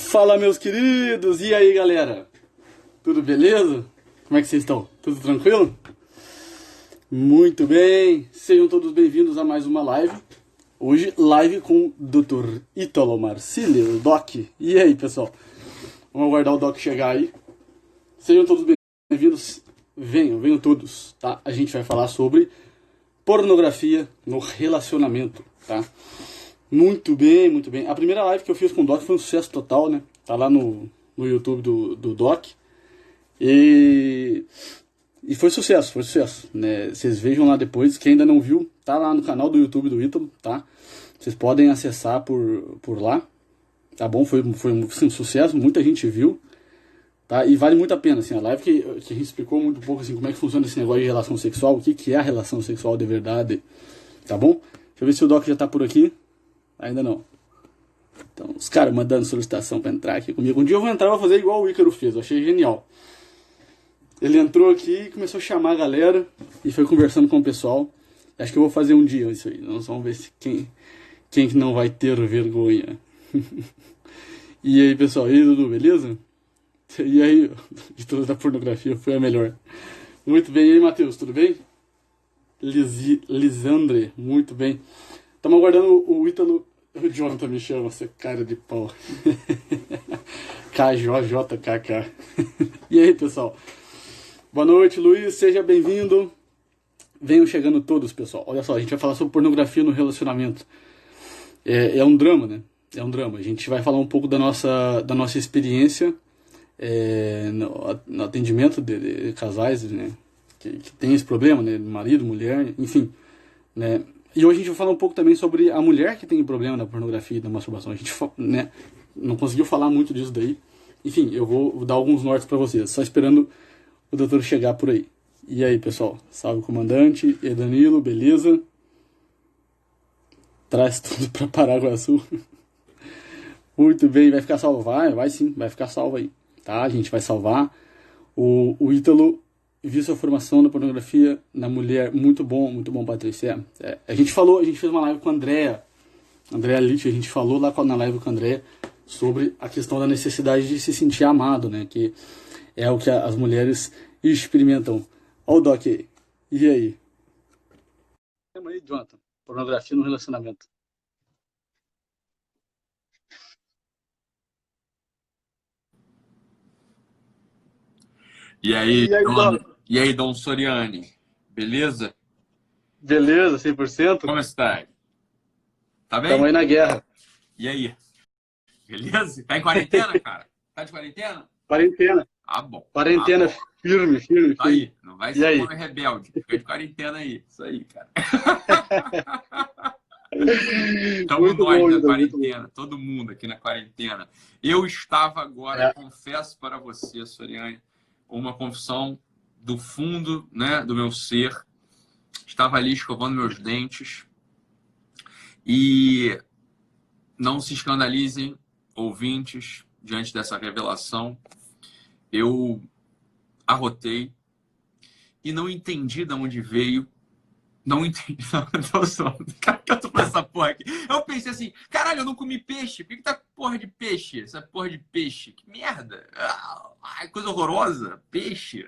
Fala, meus queridos! E aí, galera? Tudo beleza? Como é que vocês estão? Tudo tranquilo? Muito bem! Sejam todos bem-vindos a mais uma live. Hoje, live com o Dr. Ítalo Marcílio, o Doc. E aí, pessoal? Vamos aguardar o Doc chegar aí. Sejam todos bem-vindos. Venham todos, tá? A gente vai falar sobre pornografia no relacionamento, tá? Muito bem, muito bem. A primeira live que eu fiz com o Doc foi um sucesso total, né? Tá lá no YouTube do Doc. E foi sucesso, né? Vocês vejam lá depois, quem ainda não viu, tá lá no canal do YouTube do Ítalo, tá? Vocês podem acessar por lá, tá bom? Foi um sucesso, muita gente viu, tá? E vale muito a pena, assim, a live que a gente explicou muito pouco, assim, como é que funciona esse negócio de relação sexual, o que é a relação sexual de verdade, tá bom? Deixa eu ver se o Doc já tá por aqui. Ainda não. Então, os caras mandando solicitação pra entrar aqui comigo. Um dia eu vou entrar e vou fazer igual o Ícaro fez. Eu achei genial. Ele entrou aqui e começou a chamar a galera e foi conversando com o pessoal. Acho que eu vou fazer um dia isso aí. Nós vamos ver se quem que não vai ter vergonha. E aí, pessoal? E aí, Dudu, beleza? E aí, de todas da pornografia foi a melhor. Muito bem. E aí, Matheus, tudo bem? Lisandre, muito bem. Estamos aguardando o Ítalo. O Jonathan me chama, você cara de pau. KJJKK. E aí, pessoal? Boa noite, Luiz, seja bem-vindo. Venham chegando todos, pessoal. Olha só, a gente vai falar sobre pornografia no relacionamento. É um drama, né? É um drama. A gente vai falar um pouco da nossa experiência no atendimento de casais, né? Que tem esse problema, né? Marido, mulher, enfim, né? E hoje a gente vai falar um pouco também sobre a mulher que tem problema da pornografia e da masturbação. A gente, né, não conseguiu falar muito disso daí. Enfim, eu vou dar alguns nortes para vocês. Só esperando o doutor chegar por aí. E aí, pessoal? Salve, comandante. E Danilo, beleza? Traz tudo para Paraguaçu. Muito bem, vai ficar salvo? Vai sim, vai ficar salvo aí. Tá? A gente vai salvar. O Ítalo viu sua formação na pornografia na mulher, muito bom, Patrícia. A gente fez uma live com a Andrea Litt, a gente falou lá na live com a Andrea sobre a questão da necessidade de se sentir amado, né? Que é o que as mulheres experimentam. Olha o Doc aí. E aí? Chama aí, Jonathan. Pornografia no relacionamento. E aí, Dom Soriani, beleza? Beleza, 100%? Como está? Tá bem? Estamos aí na guerra. E aí? Beleza? Tá em quarentena, cara? Tá de quarentena? Quarentena. Ah, bom. Quarentena firme. Tá aí, não vai ser um rebelde. Fica de quarentena aí. Isso aí, cara. Estamos nós na quarentena, todo mundo aqui na quarentena. Eu estava agora, confesso para você, Soriani, uma confissão do fundo, né, do meu ser. Estava ali escovando meus dentes. E não se escandalizem, ouvintes, diante dessa revelação. Eu arrotei e não entendi de onde veio. Não entendi. Cara, que eu tô com essa porra aqui. Eu pensei assim, caralho, eu não comi peixe. Por que tá porra de peixe? Essa porra de peixe. Que merda. Ai, coisa horrorosa. Peixe.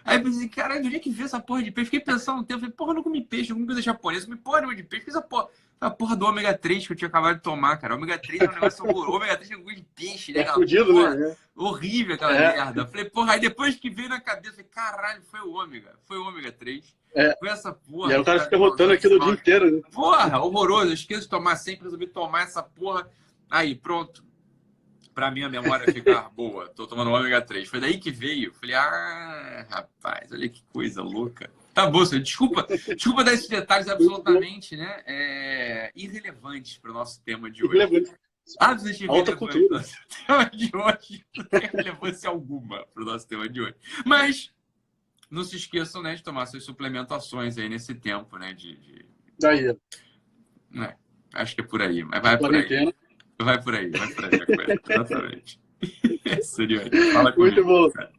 Aí eu pensei, caralho, do dia que veio essa porra de peixe, fiquei pensando um tempo, falei, porra, eu não comi peixe, eu comi coisa japonesa, comi porra de peixe, fiz a porra do ômega 3 que eu tinha acabado de tomar, cara. O ômega 3 é um negócio horroroso. O ômega 3 é um gosto de peixe, né? Fudido, né? Horrível aquela merda. Eu falei, porra, aí depois que veio na cabeça, eu falei, caralho, foi o ômega 3. Foi essa porra. E aí o cara fica rotando aquilo o dia inteiro, né? Porra, horroroso. Eu esqueço de tomar sempre, resolvi tomar essa porra. Aí, pronto. Pra minha memória ficar boa. Tô tomando ômega 3. Foi daí que veio. Falei, rapaz, olha que coisa louca. Tá bom, senhor. Desculpa dar esses detalhes absolutamente, né, irrelevantes para o nosso tema de hoje. Absolutamente alta cultura. O tema de hoje não tem relevância alguma para o nosso tema de hoje. Mas não se esqueçam, né, de tomar suas suplementações aí nesse tempo, né, Daí. Acho que é por aí, mas vai por aí. Vai por aí. Exatamente. Fala comigo, muito bom. Cara.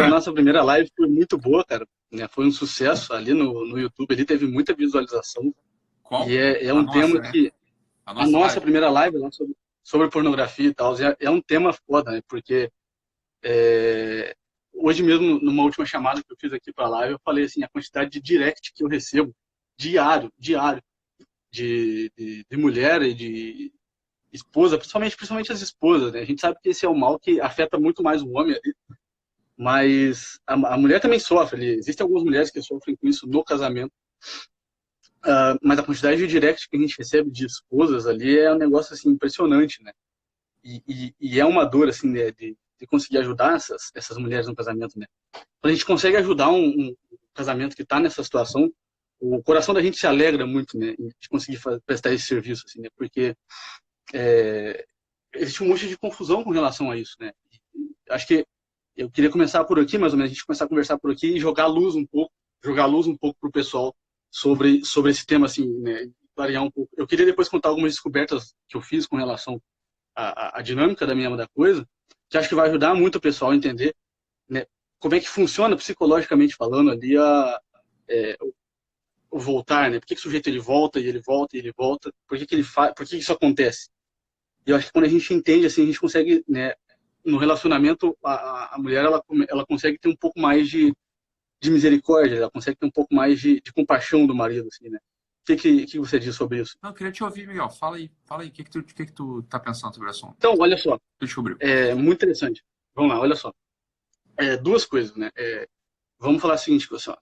A nossa primeira live foi muito boa, cara. Foi um sucesso ali no YouTube. Ele teve muita visualização. Qual? E é um tema, né? Que... A nossa primeira live lá sobre... sobre pornografia e tal, é um tema foda, né? Porque hoje mesmo, numa última chamada que eu fiz aqui para a live, eu falei assim, a quantidade de direct que eu recebo diário, de mulher e de esposa, principalmente as esposas, né? A gente sabe que esse é um mal que afeta muito mais o homem, mas a mulher também sofre. Existem algumas mulheres que sofrem com isso no casamento, mas a quantidade de direct que a gente recebe de esposas ali é um negócio assim impressionante, né? E é uma dor assim, né, de conseguir ajudar essas mulheres no casamento, né? Quando a gente consegue ajudar um casamento que está nessa situação, o coração da gente se alegra muito, né, de conseguir prestar esse serviço, assim, né? Porque existe um monte de confusão com relação a isso, né? Acho que eu queria começar por aqui, mais ou menos, a gente começar a conversar por aqui e jogar luz um pouco para o pessoal sobre esse tema, assim, né? Clarear um pouco. Eu queria depois contar algumas descobertas que eu fiz com relação à dinâmica da minha da coisa, que acho que vai ajudar muito o pessoal a entender, né, como é que funciona psicologicamente falando ali o voltar, né? Por que o sujeito ele volta e ele volta e ele volta? Por que ele faz? Por que isso acontece? E eu acho que quando a gente entende, assim, a gente consegue, né, no relacionamento, a mulher ela consegue ter um pouco mais de misericórdia, ela consegue ter um pouco mais de compaixão do marido, assim, né? O que você diz sobre isso? Não, eu queria te ouvir, Miguel. Fala aí. O que tu tá pensando sobre o assunto? Então, olha só. Tu descobriu. É muito interessante. Vamos lá, olha só. Duas coisas, né? Vamos falar o seguinte, pessoal.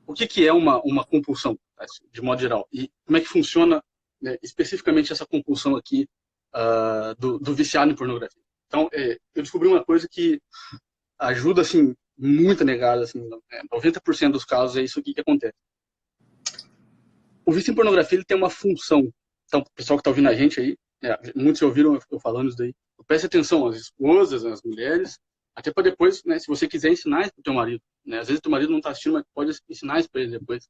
O que é uma compulsão, de modo geral? E como é que funciona, né, especificamente essa compulsão aqui do viciado em pornografia? Então, eu descobri uma coisa que ajuda, assim, muito a negar, assim, 90% dos casos é isso aqui que acontece. O vício em pornografia ele tem uma função. Então, o pessoal que está ouvindo a gente aí, muitos já ouviram eu falando isso daí. Preste atenção às esposas, às mulheres, até para depois, né, se você quiser ensinar isso para o teu marido. Né? Às vezes o teu marido não está assistindo, mas pode ensinar isso para ele depois.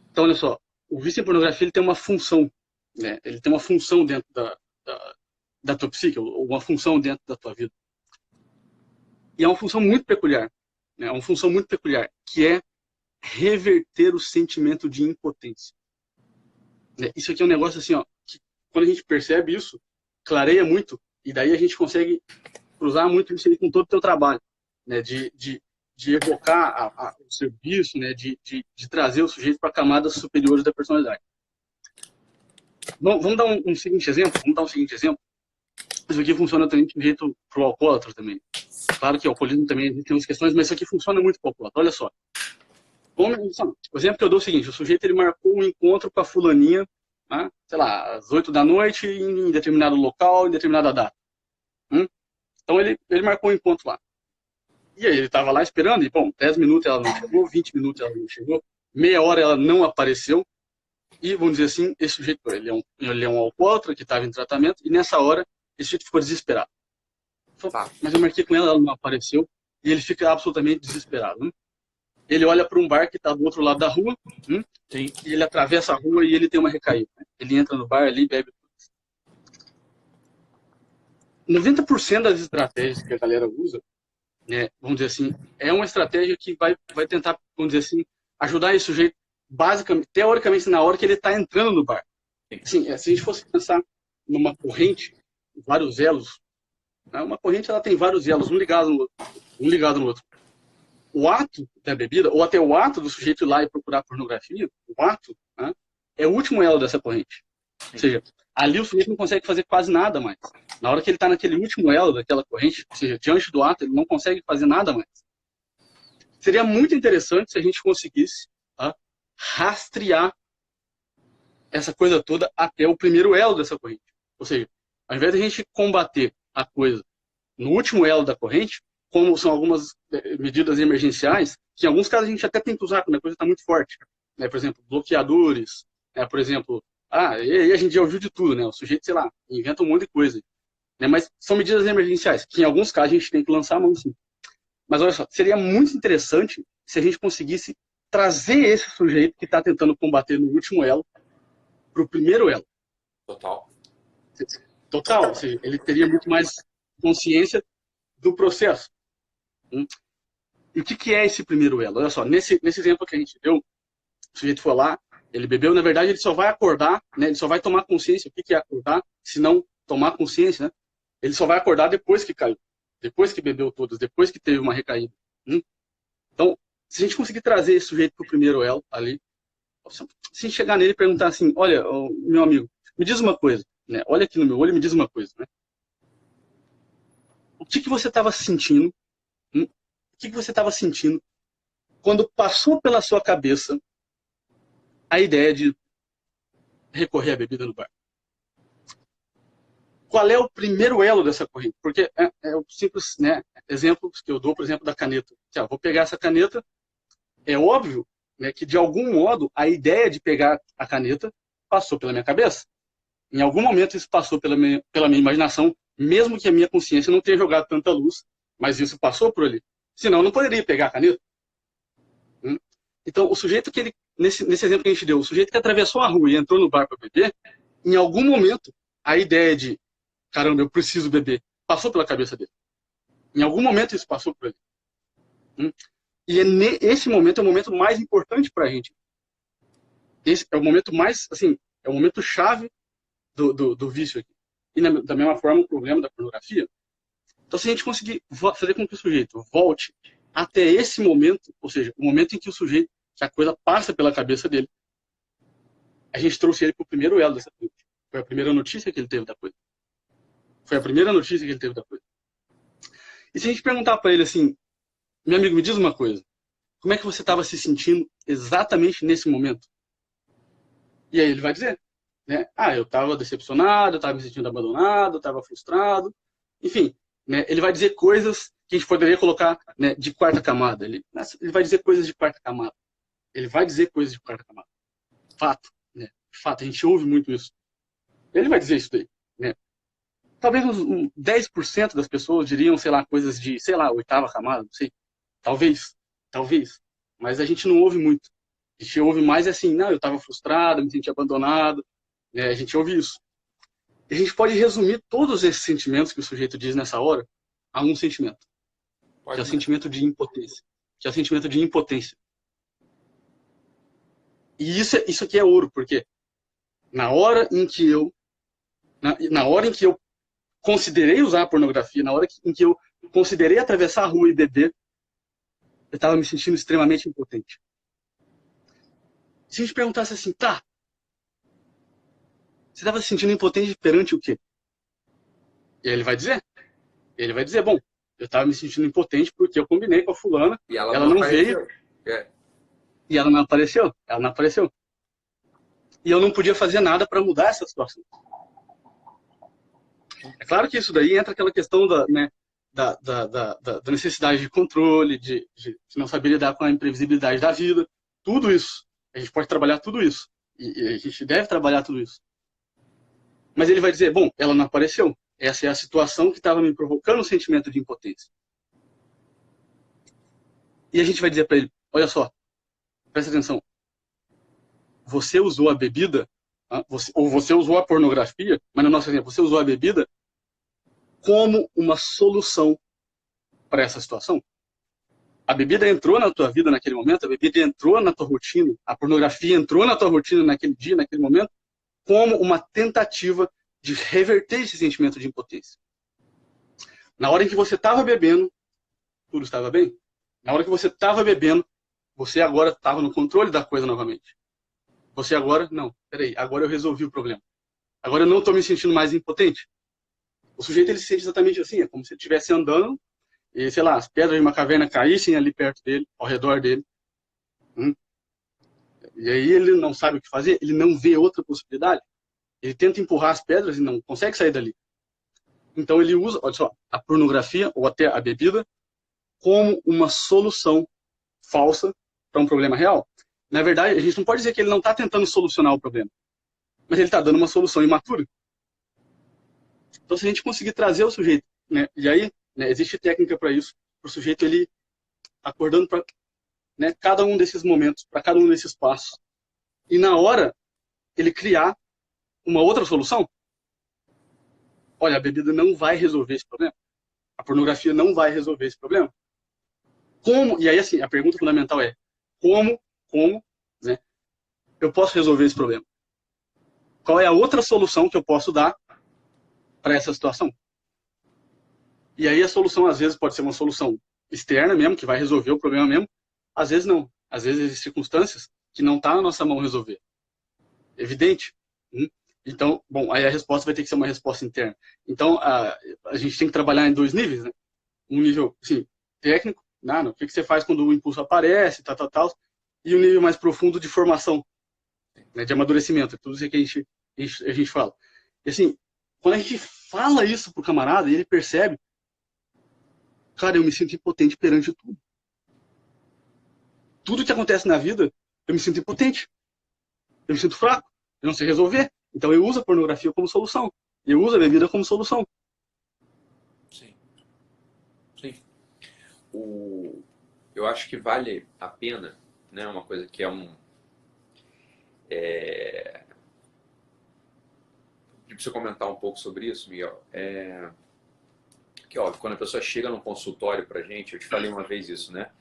Então, olha só, o vício em pornografia ele tem uma função. Né? Ele tem uma função dentro da tua psique, ou uma função dentro da tua vida. E é uma função muito peculiar. Né? É uma função muito peculiar, que é reverter o sentimento de impotência. Isso aqui é um negócio assim, ó, que quando a gente percebe isso, clareia muito, e daí a gente consegue cruzar muito isso aí com todo o teu trabalho, né, de evocar o serviço, né, de trazer o sujeito para camadas superiores da personalidade. Bom, vamos dar um seguinte exemplo? Isso aqui funciona também de um jeito pro alcoólatra também. Claro que o alcoolismo também tem umas questões, mas isso aqui funciona muito pro alcoólatra. Olha só. O exemplo que eu dou é o seguinte: o sujeito ele marcou um encontro com a fulaninha, né, sei lá, às 8 da noite, em determinado local, em determinada data. Então ele marcou um encontro lá. E aí ele estava lá esperando, e bom, 10 minutos ela não chegou, 20 minutos ela não chegou, meia hora ela não apareceu, e vamos dizer assim, esse sujeito, ele é um alcoólatra que estava em tratamento, e nessa hora, esse sujeito ficou desesperado. Falou, mas eu marquei com ela não apareceu, e ele fica absolutamente desesperado. Né? Ele olha para um bar que está do outro lado da rua, e ele atravessa a rua e ele tem uma recaída. Né? Ele entra no bar ali e bebe. 90% das estratégias que a galera usa, né, vamos dizer assim, é uma estratégia que vai tentar, vamos dizer assim, ajudar esse sujeito, basicamente, teoricamente, na hora que ele está entrando no bar. Assim, se a gente fosse pensar numa corrente, vários elos, né, uma corrente ela tem vários elos, um ligado no outro. O ato da bebida, ou até o ato do sujeito ir lá e procurar pornografia, o ato, né, é o último elo dessa corrente. Ou seja, ali o sujeito não consegue fazer quase nada mais. Na hora que ele está naquele último elo daquela corrente, ou seja, diante do ato, ele não consegue fazer nada mais. Seria muito interessante se a gente conseguisse rastrear essa coisa toda até o primeiro elo dessa corrente. Ou seja, ao invés de a gente combater a coisa no último elo da corrente, como são algumas medidas emergenciais, que em alguns casos a gente até tem que usar quando a coisa está muito forte. Né? Por exemplo, bloqueadores, por exemplo, e a gente já ouviu de tudo, né? O sujeito, sei lá, inventa um monte de coisa. Né? Mas são medidas emergenciais, que em alguns casos a gente tem que lançar a mão, sim. Mas olha só, seria muito interessante se a gente conseguisse trazer esse sujeito que está tentando combater no último elo para o primeiro elo. Total, ou seja, ele teria muito mais consciência do processo. E o que é esse primeiro elo? Olha só, nesse exemplo que a gente deu, o sujeito foi lá, Ele bebeu, na verdade, ele só vai acordar, né? Ele só vai tomar consciência. O que é acordar? Se não tomar consciência, né? Ele só vai acordar depois que caiu, depois que bebeu todas, depois que teve uma recaída. Então, se a gente conseguir trazer esse sujeito para o primeiro elo ali, se a gente chegar nele e perguntar assim, olha, meu amigo, me diz uma coisa, né? Olha aqui no meu olho e me diz uma coisa, né? O que você estava sentindo? O que você estava sentindo quando passou pela sua cabeça a ideia de recorrer à bebida no bar? Qual é o primeiro elo dessa corrente? Porque é o simples, né, exemplo que eu dou, por exemplo, da caneta. Vou pegar essa caneta, é óbvio, né, que de algum modo a ideia de pegar a caneta passou pela minha cabeça. Em algum momento isso passou pela minha imaginação, mesmo que a minha consciência não tenha jogado tanta luz, mas isso passou por ali. Senão eu não poderia pegar a caneta. Então, o sujeito que ele, nesse exemplo que a gente deu, o sujeito que atravessou a rua e entrou no bar para beber, em algum momento, a ideia de, caramba, eu preciso beber, passou pela cabeça dele. Em algum momento isso passou por ele. E esse momento é o momento mais importante para a gente. Esse é o momento mais, assim, é o momento chave do vício aqui. E da mesma forma o problema da pornografia. Então, se a gente conseguir fazer com que o sujeito volte até esse momento, ou seja, o momento em que que a coisa passa pela cabeça dele, a gente trouxe ele para o primeiro elo dessa coisa. Foi a primeira notícia que ele teve da coisa. Foi a primeira notícia que ele teve da coisa. E se a gente perguntar para ele assim, meu amigo, me diz uma coisa, como é que você estava se sentindo exatamente nesse momento? E aí ele vai dizer, né? Eu estava decepcionado, eu estava me sentindo abandonado, eu estava frustrado, enfim, né? Ele vai dizer coisas que a gente poderia colocar, né, de quarta camada. Ele vai dizer coisas de quarta camada. Ele vai dizer coisas de quarta camada. Fato, né? Fato, a gente ouve muito isso. Ele vai dizer isso daí, né? Talvez uns 10% das pessoas diriam, sei lá, coisas de, sei lá, oitava camada, não sei. Talvez. Mas a gente não ouve muito. A gente ouve mais assim, não, eu estava frustrado, me senti abandonado, né? A gente ouve isso. E a gente pode resumir todos esses sentimentos que o sujeito diz nessa hora a um sentimento. Que é o sentimento de impotência. E isso aqui é ouro, porque na hora em que eu considerei usar a pornografia, na hora em que eu considerei atravessar a rua e beber, eu estava me sentindo extremamente impotente. Se a gente perguntasse assim, tá, você estava se sentindo impotente perante o quê? E aí ele vai dizer, bom, eu estava me sentindo impotente porque eu combinei com a fulana, E ela não veio, e ela não apareceu. E eu não podia fazer nada para mudar essa situação. É claro que isso daí entra aquela questão da necessidade de controle, de não saber lidar com a imprevisibilidade da vida. Tudo isso. A gente pode trabalhar tudo isso. E a gente deve trabalhar tudo isso. Mas ele vai dizer, bom, ela não apareceu. Essa é a situação que estava me provocando um sentimento de impotência. E a gente vai dizer para ele, olha só, presta atenção. Você usou a bebida, ou você usou a pornografia, mas no nosso exemplo, você usou a bebida como uma solução para essa situação. A bebida entrou na tua vida naquele momento, a bebida entrou na tua rotina, a pornografia entrou na tua rotina naquele dia, naquele momento, como uma tentativa de reverter esse sentimento de impotência. Na hora em que você estava bebendo, tudo estava bem. Na hora que você estava bebendo, você agora estava no controle da coisa novamente. Você agora, não, peraí, agora eu resolvi o problema. Agora eu não estou me sentindo mais impotente. O sujeito ele se sente exatamente assim, é como se ele estivesse andando e, sei lá, as pedras de uma caverna caíssem ali perto dele, ao redor dele. E aí ele não sabe o que fazer, ele não vê outra possibilidade. Ele tenta empurrar as pedras e não consegue sair dali. Então ele usa, olha só, a pornografia ou até a bebida como uma solução falsa para um problema real. Na verdade, a gente não pode dizer que ele não está tentando solucionar o problema, mas ele está dando uma solução imatura. Então, se a gente conseguir trazer o sujeito, né, e aí, né, existe técnica para isso, para o sujeito ele acordando para, né, cada um desses momentos, para cada um desses passos, e na hora ele criar uma outra solução. Olha, a bebida não vai resolver esse problema. A pornografia não vai resolver esse problema. Como? E aí, assim, a pergunta fundamental é como, né? eu posso resolver esse problema? Qual é a outra solução que eu posso dar para essa situação? E aí a solução, às vezes, pode ser uma solução externa mesmo, que vai resolver o problema mesmo. Às vezes não. Às vezes existem circunstâncias que não está na nossa mão resolver. Evidente. Então, bom, aí a resposta vai ter que ser uma resposta interna. Então, a gente tem que trabalhar em dois níveis, né? Um nível, assim, técnico, né? O que você faz quando o impulso aparece, tal. E um nível mais profundo de formação, né? De amadurecimento. Tudo isso que a gente fala. E assim, quando a gente fala isso pro camarada e ele percebe, cara, eu me sinto impotente perante tudo. Tudo que acontece na vida, eu me sinto impotente. Eu me sinto fraco. Eu não sei resolver. Então eu uso a pornografia como solução. Eu uso a bebida como solução. Sim. Sim. Eu acho que vale a pena, né? Uma coisa que preciso comentar um pouco sobre isso, Miguel. Que, óbvio, quando a pessoa chega no consultório pra gente, eu te falei uma vez isso, né?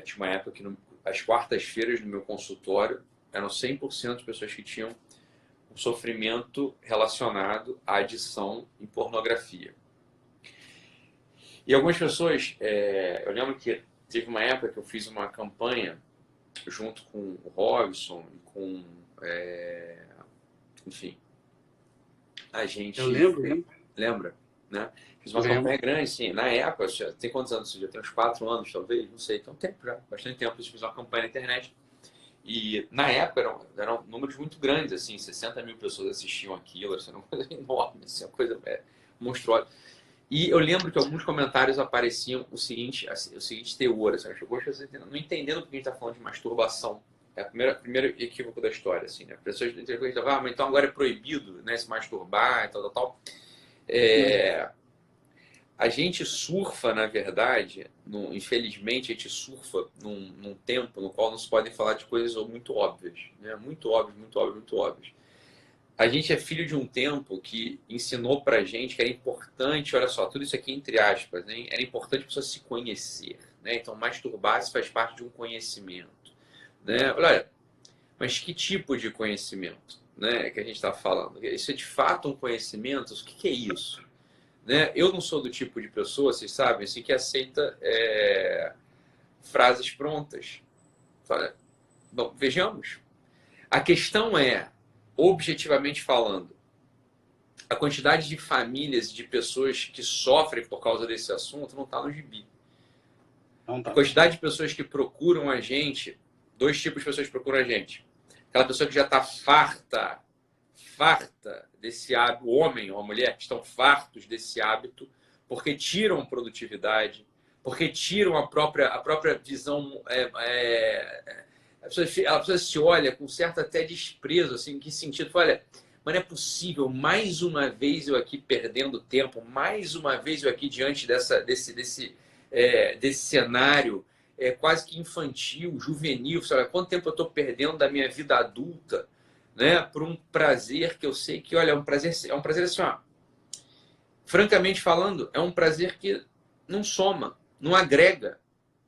Tinha uma época que as quartas-feiras do meu consultório eram 100% de pessoas que tinham um sofrimento relacionado à adição em pornografia. E algumas pessoas, eu lembro que teve uma época que eu fiz uma campanha junto com o Robson e com, enfim, a gente... Eu lembro. Lembra? Né? Fiz uma campanha grande, sim. Na época, tem quantos anos? Já tem uns 4 anos, talvez, não sei. Tem um tempo já, bastante tempo. Eu fiz uma campanha na internet. E na época eram números muito grandes, assim, 60 mil pessoas assistiam aquilo, era uma coisa enorme, assim, uma coisa monstruosa. E eu lembro que alguns comentários apareciam o seguinte teor, assim, você não entendendo porque a gente está falando de masturbação. É o primeiro equívoco da história, assim, né? As pessoas entendem, mas então agora é proibido, né, se masturbar e tal. A gente surfa, na verdade, infelizmente, a gente surfa num tempo no qual não se podem falar de coisas muito óbvias, né? Muito óbvias. A gente é filho de um tempo que ensinou pra gente que era importante, olha só, tudo isso aqui entre aspas, né? Era importante a pessoa se conhecer, né? Então, masturbar-se faz parte de um conhecimento, né? Olha, mas que tipo de conhecimento, né, que a gente está falando? Isso é de fato um conhecimento? O que é isso? Né? Eu não sou do tipo de pessoa, vocês sabem, assim, que aceita frases prontas. Bom, vejamos. A questão é, objetivamente falando, a quantidade de famílias e de pessoas que sofrem por causa desse assunto não está no gibi. A quantidade de pessoas que procuram a gente, 2 tipos de pessoas que procuram a gente. Aquela pessoa que já está farta desse hábito, o homem ou a mulher que estão fartos desse hábito, porque tiram produtividade, porque tiram a própria visão. A pessoa se olha com certo até desprezo, assim, em que sentido? Olha, mas não é possível, mais uma vez eu aqui perdendo tempo, mais uma vez eu aqui diante desse cenário quase que infantil, juvenil, sabe? Quanto tempo eu estou perdendo da minha vida adulta, né, por um prazer que eu sei que, olha, é um prazer assim, ó, francamente falando, é um prazer que não soma, não agrega,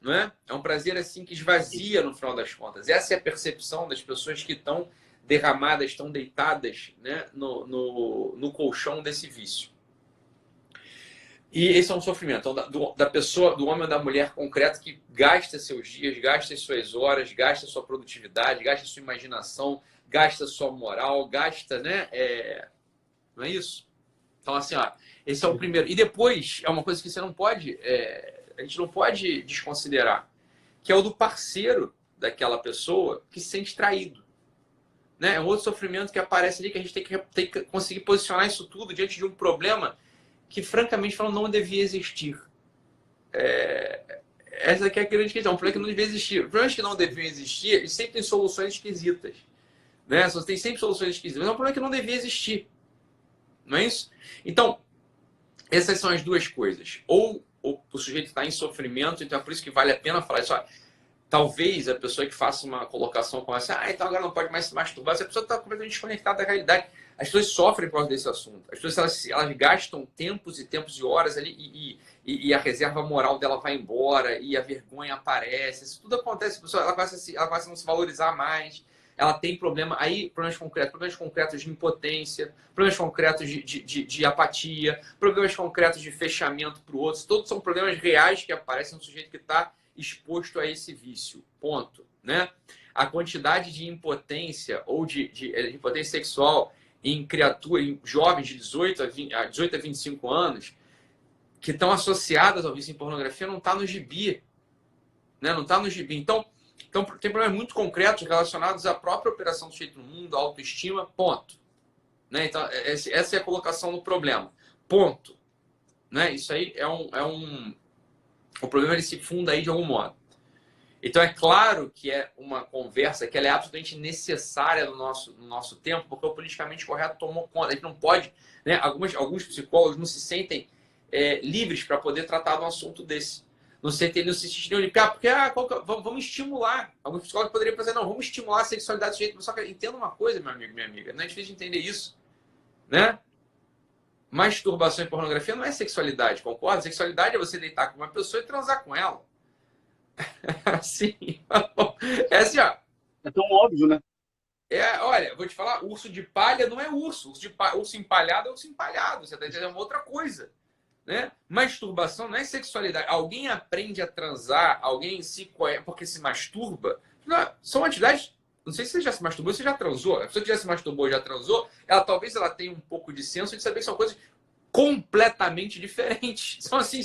não é? É um prazer assim que esvazia no final das contas. Essa é a percepção das pessoas que estão derramadas, estão deitadas, né, no colchão desse vício. E esse é um sofrimento da pessoa, do homem ou da mulher concreto que gasta seus dias, gasta suas horas, gasta sua produtividade, gasta sua imaginação, gasta sua moral, gasta, né? Não é isso? Então, assim, ó, esse é o primeiro. E depois, é uma coisa que você não pode, a gente não pode desconsiderar, que é o do parceiro daquela pessoa que se sente traído. Né? É um outro sofrimento que aparece ali, que a gente tem que conseguir posicionar isso tudo diante de um problema que, francamente falando, não devia existir. Essa aqui é a grande questão. Um problema que não devia existir. Problemas que não deviam existir, eles sempre têm soluções esquisitas. Né? Tem sempre soluções esquisitas. Mas é um problema que não devia existir. Não é isso? Então, essas são as duas coisas. Ou o sujeito está em sofrimento, então é por isso que vale a pena falar isso. Talvez a pessoa que faça uma colocação como essa, então agora não pode mais se masturbar, se a pessoa está completamente desconectada da realidade. As pessoas sofrem por causa desse assunto. As pessoas elas gastam tempos e tempos e horas ali e a reserva moral dela vai embora e a vergonha aparece. Isso tudo acontece. A pessoa ela começa a não se valorizar mais. ela tem problemas concretos de impotência, problemas concretos de apatia, problemas concretos de fechamento para o outro. Todos são problemas reais que aparecem no sujeito que está exposto a esse vício. Ponto. Né? A quantidade de impotência ou de impotência sexual em jovens de 18 a 25 anos que estão associadas ao vício em pornografia não está no gibi. Né? Não está no gibi. Então, tem problemas muito concretos relacionados à própria operação do sujeito no mundo, à autoestima, ponto. Né? Então, essa é a colocação do problema. Ponto. Né? Isso aí o problema ele se funda aí de algum modo. Então, é claro que é uma conversa que ela é absolutamente necessária no nosso tempo, porque o politicamente correto tomou conta. A gente não pode... Né? Alguns psicólogos não se sentem livres para poder tratar de um assunto desse. Não se sentiram livres. Porque vamos estimular. Alguns psicólogos poderiam fazer, não, vamos estimular a sexualidade do sujeito. Só que entenda uma coisa, meu amigo, minha amiga, não é difícil de entender isso. Né? Masturbação e pornografia não é sexualidade, concorda? Sexualidade é você deitar com uma pessoa e transar com ela. Assim, é assim, ó. É tão óbvio, né? Olha, vou te falar, urso de palha não é urso. Urso empalhado é urso empalhado. Você está entendendo? É uma outra coisa. Né? Masturbação não é sexualidade. Alguém aprende a transar, alguém se conhece porque se masturba. São atividades. Não sei se você já se masturbou, você já transou. A pessoa que já se masturbou, já transou, talvez ela tenha um pouco de senso de saber que são coisas completamente diferentes. São assim,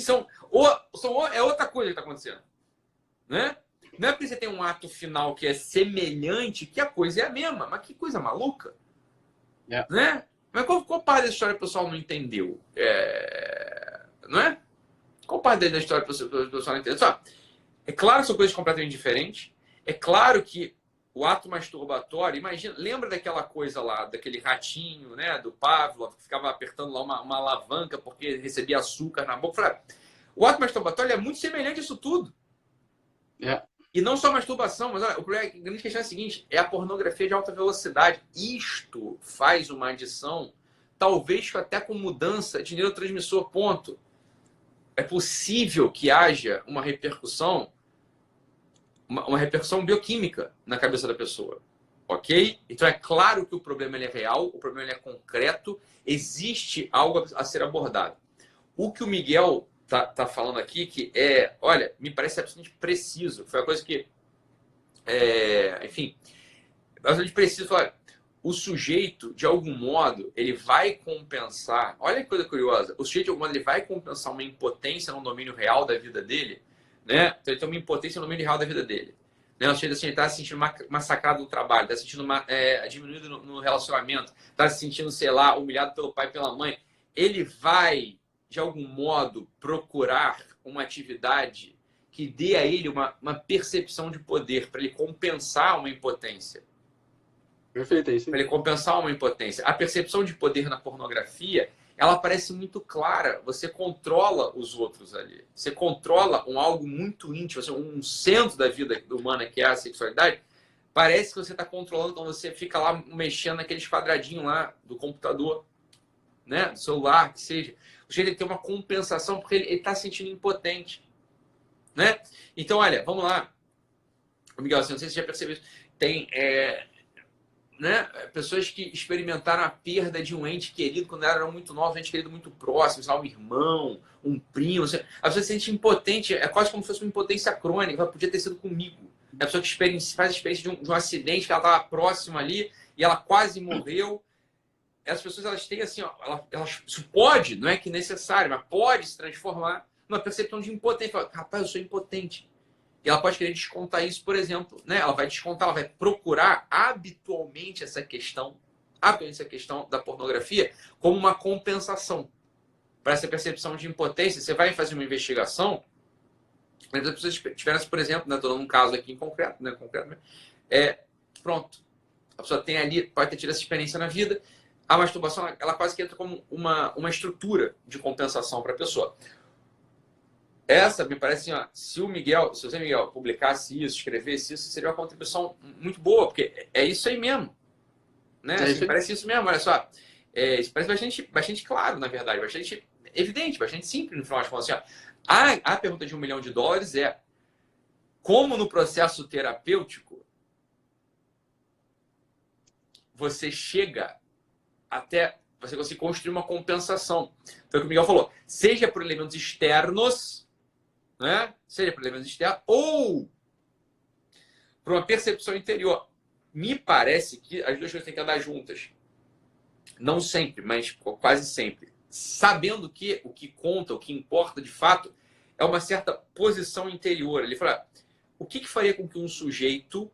é outra coisa que está acontecendo. Né? Não é porque você tem um ato final que é semelhante que a coisa é a mesma. Mas que coisa maluca. Né? Mas qual parte da história o pessoal não entendeu? Não é? Qual parte da história o pessoal não entendeu? É claro que são coisas completamente diferentes. É claro que o ato masturbatório... Imagina, lembra daquela coisa lá, daquele ratinho, né, do Pavlov, que ficava apertando lá uma alavanca porque recebia açúcar na boca? O ato masturbatório é muito semelhante a isso tudo. E não só masturbação, mas olha, a grande questão é a seguinte, é a pornografia de alta velocidade. Isto faz uma adição, talvez até com mudança de neurotransmissor, ponto. É possível que haja uma repercussão bioquímica na cabeça da pessoa. Ok? Então é claro que o problema ele é real, o problema ele é concreto, existe algo a ser abordado. O que o Miguel tá falando aqui, que olha, me parece absolutamente preciso. Foi uma coisa que, enfim, absolutamente preciso. Olha, o sujeito, de algum modo, ele vai compensar. Olha que coisa curiosa. O sujeito, de algum modo, ele vai compensar uma impotência no domínio real da vida dele, né? Então, ele tem uma impotência no domínio real da vida dele. Né? O sujeito, assim, ele está se sentindo massacrado no trabalho, está se sentindo diminuído no relacionamento, está se sentindo, sei lá, humilhado pelo pai e pela mãe. Ele vai, de algum modo, procurar uma atividade que dê a ele uma percepção de poder, para ele compensar uma impotência. Perfeito, é isso. Para ele compensar uma impotência. A percepção de poder na pornografia, ela parece muito clara. Você controla os outros ali. Você controla algo muito íntimo, um centro da vida humana, que é a sexualidade. Parece que você está controlando quando você fica lá mexendo naqueles quadradinhos lá do computador, né? Do celular, que seja. O jeito de ter uma compensação porque ele está se sentindo impotente. Né? Então, olha, vamos lá. Miguel, assim, não sei se você já percebeu isso. Tem né, pessoas que experimentaram a perda de um ente querido quando eram muito novos, um ente querido muito próximo, sei lá, um irmão, um primo. A pessoa se sente impotente, é quase como se fosse uma impotência crônica. Ela podia ter sido comigo. A pessoa que faz a experiência de um acidente, que ela estava próxima ali e ela quase morreu. Essas pessoas, elas têm assim, ó, isso pode, não é que necessário, mas pode se transformar numa percepção de impotência. Fala, rapaz, eu sou impotente. E ela pode querer descontar isso, por exemplo, né? Ela vai descontar, ela vai procurar habitualmente essa questão da pornografia como uma compensação para essa percepção de impotência. Você vai fazer uma investigação, as pessoas tiveram, por exemplo, né, estou dando um caso aqui em concreto, né, pronto. A pessoa tem ali, pode ter tido essa experiência na vida. A masturbação, ela quase que entra como uma estrutura de compensação para a pessoa. Essa, me parece assim, ó, se você, Miguel, publicasse isso, escrevesse isso, seria uma contribuição muito boa, porque é isso aí mesmo. Né? Assim, parece isso mesmo, olha só. Isso parece bastante claro, na verdade, bastante evidente, bastante simples, no final das contas. Assim, a pergunta de $1 milhão é como no processo terapêutico você chega até você conseguir construir uma compensação. Foi o que o Miguel falou. Seja por elementos externos, né? Seja por elementos externos, ou por uma percepção interior. Me parece que as duas coisas têm que andar juntas. Não sempre, mas quase sempre. Sabendo que o que conta, o que importa de fato, é uma certa posição interior. Ele fala, o que faria com que um sujeito,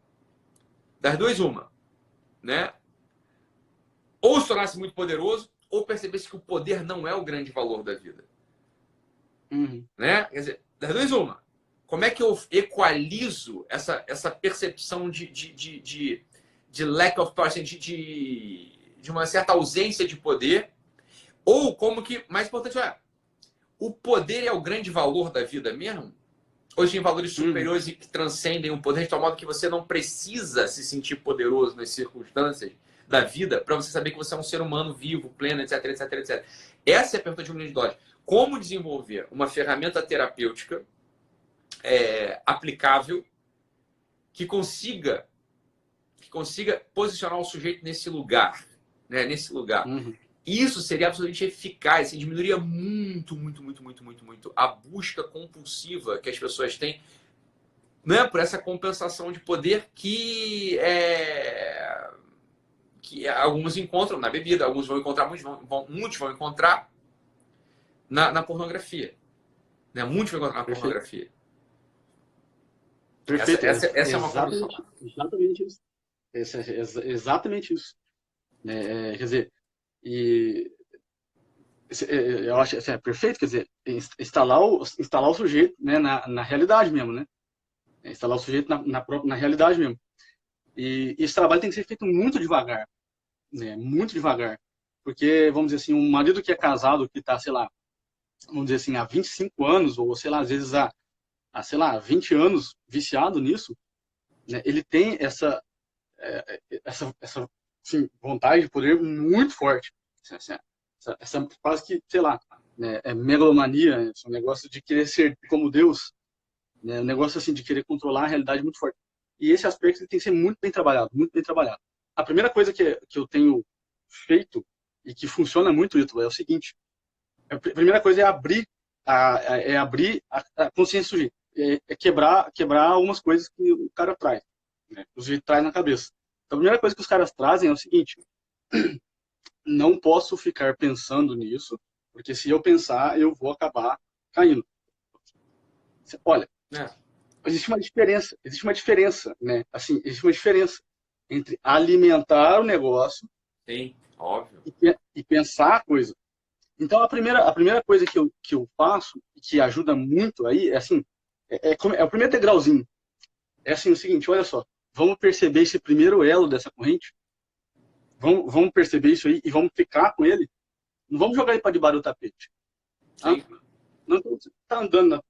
das duas uma, né? Ou se tornasse muito poderoso, ou percebesse que o poder não é o grande valor da vida. Né? Quer dizer, das duas uma. Como é que eu equalizo essa percepção de lack of power, de uma certa ausência de poder? Ou como que, mais importante é, o poder é o grande valor da vida mesmo? Ou tem valores superiores e que transcendem o poder, de tal modo que você não precisa se sentir poderoso nas circunstâncias da vida para você saber que você é um ser humano vivo, pleno, etc, etc, etc. Essa é a pergunta de um milhão de dólares. Como desenvolver uma ferramenta terapêutica aplicável que consiga posicionar o sujeito nesse lugar, né? Nesse lugar. Isso seria absolutamente eficaz, assim, diminuiria muito a busca compulsiva que as pessoas têm, né, por essa compensação de poder que alguns encontram na bebida, alguns vão encontrar, muitos vão encontrar na pornografia. Né? Muitos vão encontrar na pornografia. Perfeito. Essa é uma condição. Exatamente isso. Exatamente isso. Quer dizer, eu acho assim, perfeito, quer dizer, instalar o sujeito, né, na realidade mesmo, né? Instalar o sujeito na realidade mesmo. E esse trabalho tem que ser feito muito devagar, né? Muito devagar. Porque, vamos dizer assim, um marido que é casado, que está, sei lá, vamos dizer assim, há 25 anos, ou sei lá, às vezes há sei lá, 20 anos viciado nisso, né? Ele tem essa assim, vontade de poder muito forte. Essa quase que, sei lá, né, megalomania, esse negócio de querer ser como Deus, né, um negócio assim de querer controlar a realidade muito forte. E esse aspecto ele tem que ser muito bem trabalhado, muito bem trabalhado. A primeira coisa que eu tenho feito e que funciona muito, Ítalo, é o seguinte: a primeira coisa é abrir a consciência do sujeito, quebrar algumas coisas que o cara traz, né, o sujeito traz na cabeça. Então, a primeira coisa que os caras trazem é o seguinte: não posso ficar pensando nisso, porque se eu pensar, eu vou acabar caindo. Olha, existe uma diferença, né? Assim, existe uma diferença entre alimentar o negócio, sim, óbvio, e pensar a coisa. Então, a primeira coisa que eu faço, que ajuda muito aí, é assim, é o primeiro degrauzinho. É assim, o seguinte, olha só, vamos perceber esse primeiro elo dessa corrente, vamos perceber isso aí e vamos ficar com ele. Não vamos jogar ele para debaixo do tapete. Tá? Não, você está andando,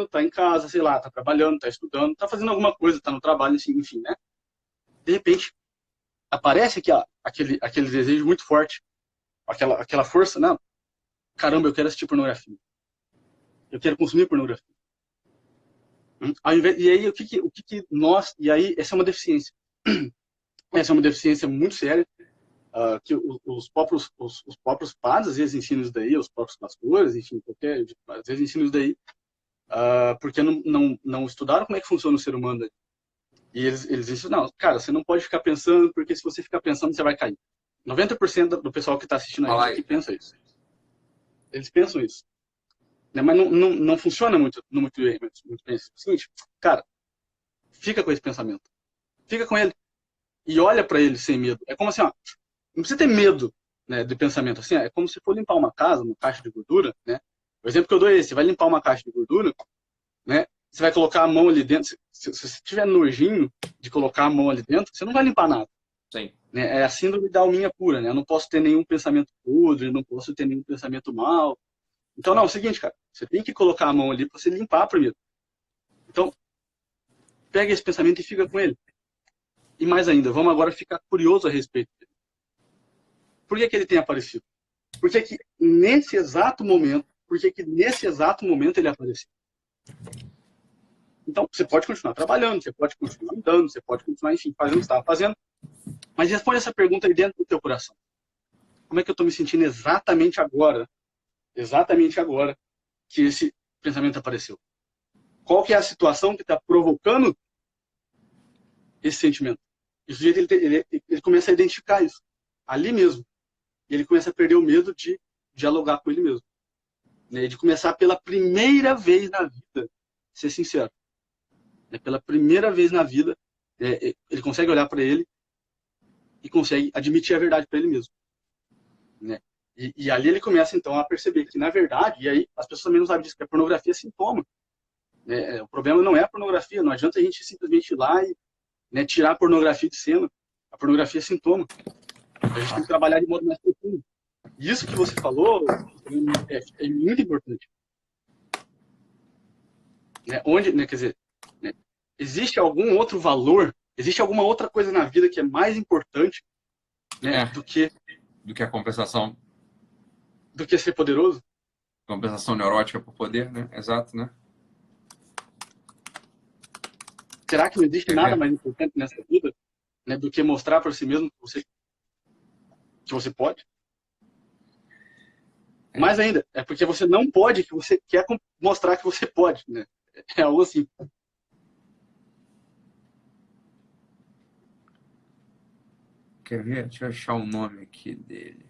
está em casa, sei lá, está trabalhando, está estudando, está fazendo alguma coisa, está no trabalho, enfim, né? De repente, aparece aquele desejo muito forte, aquela força, não, caramba, eu quero assistir pornografia. Eu quero consumir pornografia. E aí, e aí, essa é uma deficiência. Essa é uma deficiência muito séria, que os próprios padres às vezes ensinam isso daí, os próprios pastores, enfim, às vezes ensinam isso daí, porque não estudaram como é que funciona o ser humano daí. E eles ensinam, não, cara, você não pode ficar pensando, porque se você ficar pensando, você vai cair. 90% do pessoal que está assistindo a gente pensa isso. Eles pensam isso. Né? Mas não funciona muito bem. É o seguinte, cara, fica com esse pensamento. Fica com ele. E olha para ele sem medo. É como assim, ó, não precisa ter medo, né, de pensamento. Assim, é como se for limpar uma casa, uma caixa de gordura, né? O exemplo que eu dou é esse: você vai limpar uma caixa de gordura, né? Você vai colocar a mão ali dentro. Se você tiver nojinho de colocar a mão ali dentro, você não vai limpar nada. Sim. Né? É a síndrome da alminha pura, né? Eu não posso ter nenhum pensamento podre, não posso ter nenhum pensamento mal. Então, não, é o seguinte, cara, você tem que colocar a mão ali para você limpar primeiro. Então, pega esse pensamento e fica com ele. E mais ainda, vamos agora ficar curioso a respeito dele. Por que ele tem aparecido? Por que nesse exato momento ele apareceu? Então, você pode continuar trabalhando, você pode continuar andando, você pode continuar, enfim, fazendo o que você estava fazendo. Mas responde essa pergunta aí dentro do teu coração. Como é que eu estou me sentindo exatamente agora que esse pensamento apareceu? Qual que é a situação que está provocando esse sentimento? E o sujeito ele começa a identificar isso ali mesmo. E ele começa a perder o medo de dialogar com ele mesmo. Né? De começar pela primeira vez na vida ser sincero. Né? Pela primeira vez na vida, ele consegue olhar para ele e consegue admitir a verdade para ele mesmo. Né? E ali ele começa, então, a perceber que, na verdade, e aí as pessoas também não sabem disso, que a pornografia é sintoma. Né? O problema não é a pornografia, não adianta a gente simplesmente ir lá e, né, tirar a pornografia de cena. A pornografia é sintoma. A gente tem que trabalhar de modo mais profundo. E isso que você falou é muito importante. Né? Onde, né, quer dizer, né, existe algum outro valor, existe alguma outra coisa na vida que é mais importante, né, do que a compensação. Do que ser poderoso? Compensação neurótica por poder, né? Exato, né? Será que não existe nada mais importante nessa vida, né, do que mostrar para si mesmo que você pode? Mais ainda, é porque você não pode que você quer mostrar que você pode, né? É algo assim. Quer ver? Deixa eu achar o nome aqui dele.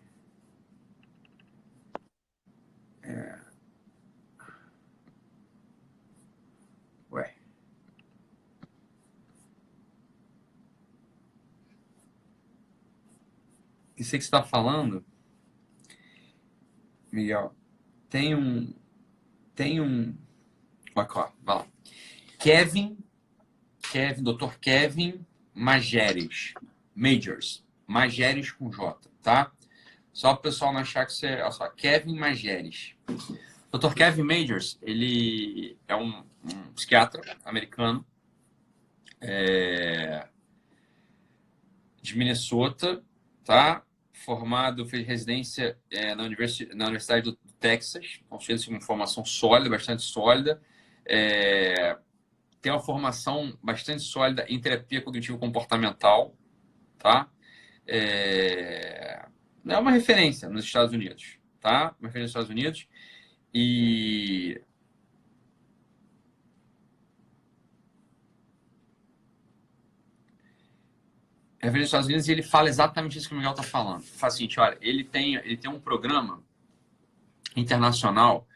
Ué. Isso aí que você está falando, Miguel, tem um... Vai lá. Kevin, Dr. Kevin Mageres, Mageres com J, tá? Só para o pessoal não achar que você... Olha só, Kevin Mageres. Dr. Kevin Majors, ele é um psiquiatra americano de Minnesota, tá? Formado, fez residência na Universidade do Texas, então fez uma formação sólida, bastante sólida. Tem uma formação bastante sólida em terapia cognitivo-comportamental, tá? É uma referência nos Estados Unidos, tá? Uma referência nos Estados Unidos. E referência nos Estados Unidos, e ele fala exatamente isso que o Miguel está falando. Ele fala o seguinte, olha, ele tem um programa internacional,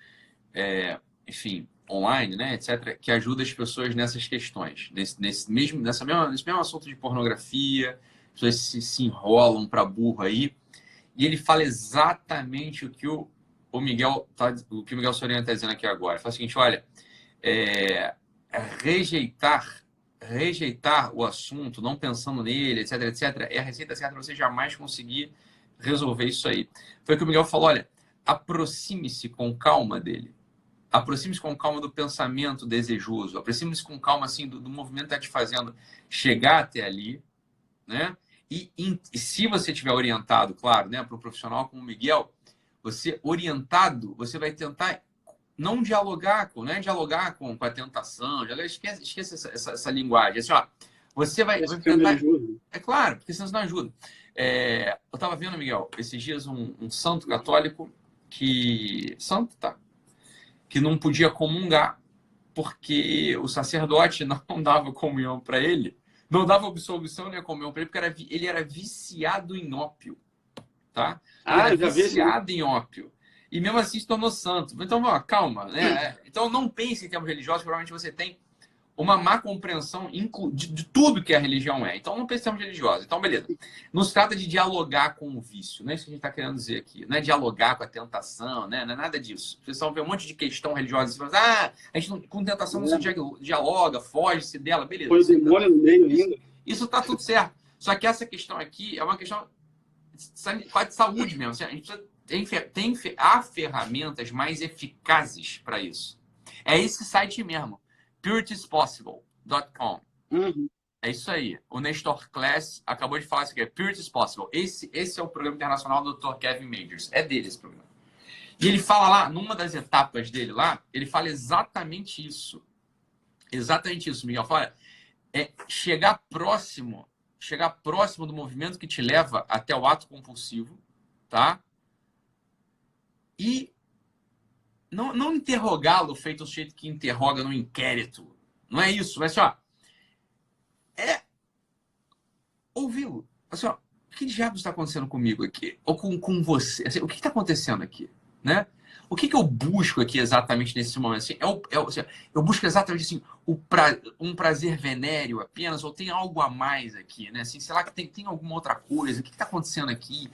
enfim, online, né, etc., que ajuda as pessoas nessas questões, nesse mesmo assunto de pornografia, as pessoas se enrolam para burro aí, e ele fala exatamente o que o Miguel Sorena está dizendo aqui agora. Ele fala o seguinte, olha, rejeitar o assunto, não pensando nele, etc, etc, é a receita certa para você jamais conseguir resolver isso aí. Foi o que o Miguel falou, olha, aproxime-se com calma dele. Aproxime-se com calma do pensamento desejoso. Aproxime-se com calma assim, do movimento que está te fazendo chegar até ali, né? E se você tiver orientado, claro, né, para um profissional como o Miguel, orientado, você vai tentar não dialogar com a tentação, esquece essa linguagem. Assim, ó, você vai tentar... É claro, porque senão não ajuda. Eu estava vendo, Miguel, esses dias um santo católico que não podia comungar porque o sacerdote não dava comunhão para ele, não dava absolvição nem comunhão para ele, porque ele era viciado em ópio, tá? Ele era viciado em ópio. E mesmo assim se tornou santo. Então, calma, né? Então não pense em termos religiosos, provavelmente você tem uma má compreensão de tudo que a religião é. Então não pense em termos religiosos. Então, beleza. Não se trata de dialogar com o vício, não é isso que a gente está querendo dizer aqui. Não é dialogar com a tentação, né? Não é nada disso. Vocês vão ver um monte de questão religiosa e falam, a gente não, com tentação não se dialoga, foge-se dela, beleza. Foi o demônio no meio ainda. Isso está tudo certo. Só que essa questão aqui é uma questão quase de saúde mesmo. A gente precisa há ferramentas mais eficazes para isso. É esse site mesmo, puritiespossible.com. É isso aí. O Nestor Class acabou de falar isso aqui, Purity is Possible. Esse é o programa internacional do Dr. Kevin Majors. É dele esse programa. E ele fala lá, numa das etapas dele lá, ele fala exatamente isso. Exatamente isso, Miguel. Fala, chegar próximo chegar próximo do movimento que te leva até o ato compulsivo, tá? E não interrogá-lo feito o jeito que interroga no inquérito. Não é isso, mas ó, é ouvi-lo. Assim, ó, o que diabos está acontecendo comigo aqui? Ou com você? Assim, o que está acontecendo aqui? Né? O que eu busco aqui exatamente nesse momento? Assim, assim, eu busco exatamente assim, um prazer venéreo apenas, ou tem algo a mais aqui? Né? Assim, sei lá que tem alguma outra coisa. O que está acontecendo aqui?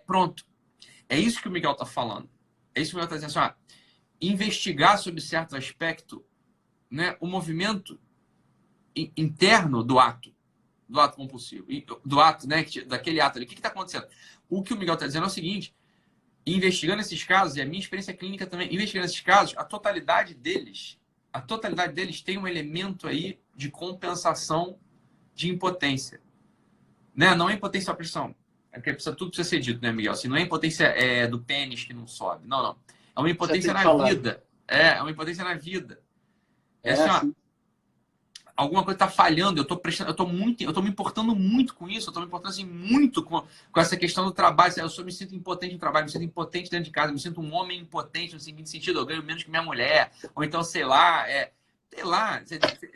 Pronto. É isso que o Miguel está falando. É isso que o Miguel está dizendo. Assim, investigar sobre certo aspecto, né, o movimento interno do ato compulsivo, do ato, né, daquele ato ali. O que está acontecendo? O que o Miguel está dizendo é o seguinte: investigando esses casos, e a minha experiência clínica também, investigando esses casos, a totalidade deles tem um elemento aí de compensação de impotência. Né? Não é impotência à pressão. É porque tudo precisa ser dito, né, Miguel? Assim, não é impotência do pênis que não sobe. Não. É uma impotência na vida. É uma impotência na vida. Assim, alguma coisa está falhando, eu tô me importando muito com isso, eu tô me importando assim, muito com essa questão do trabalho. Eu me sinto impotente no trabalho, me sinto impotente dentro de casa, me sinto um homem impotente no seguinte sentido, eu ganho menos que minha mulher, ou então, sei lá,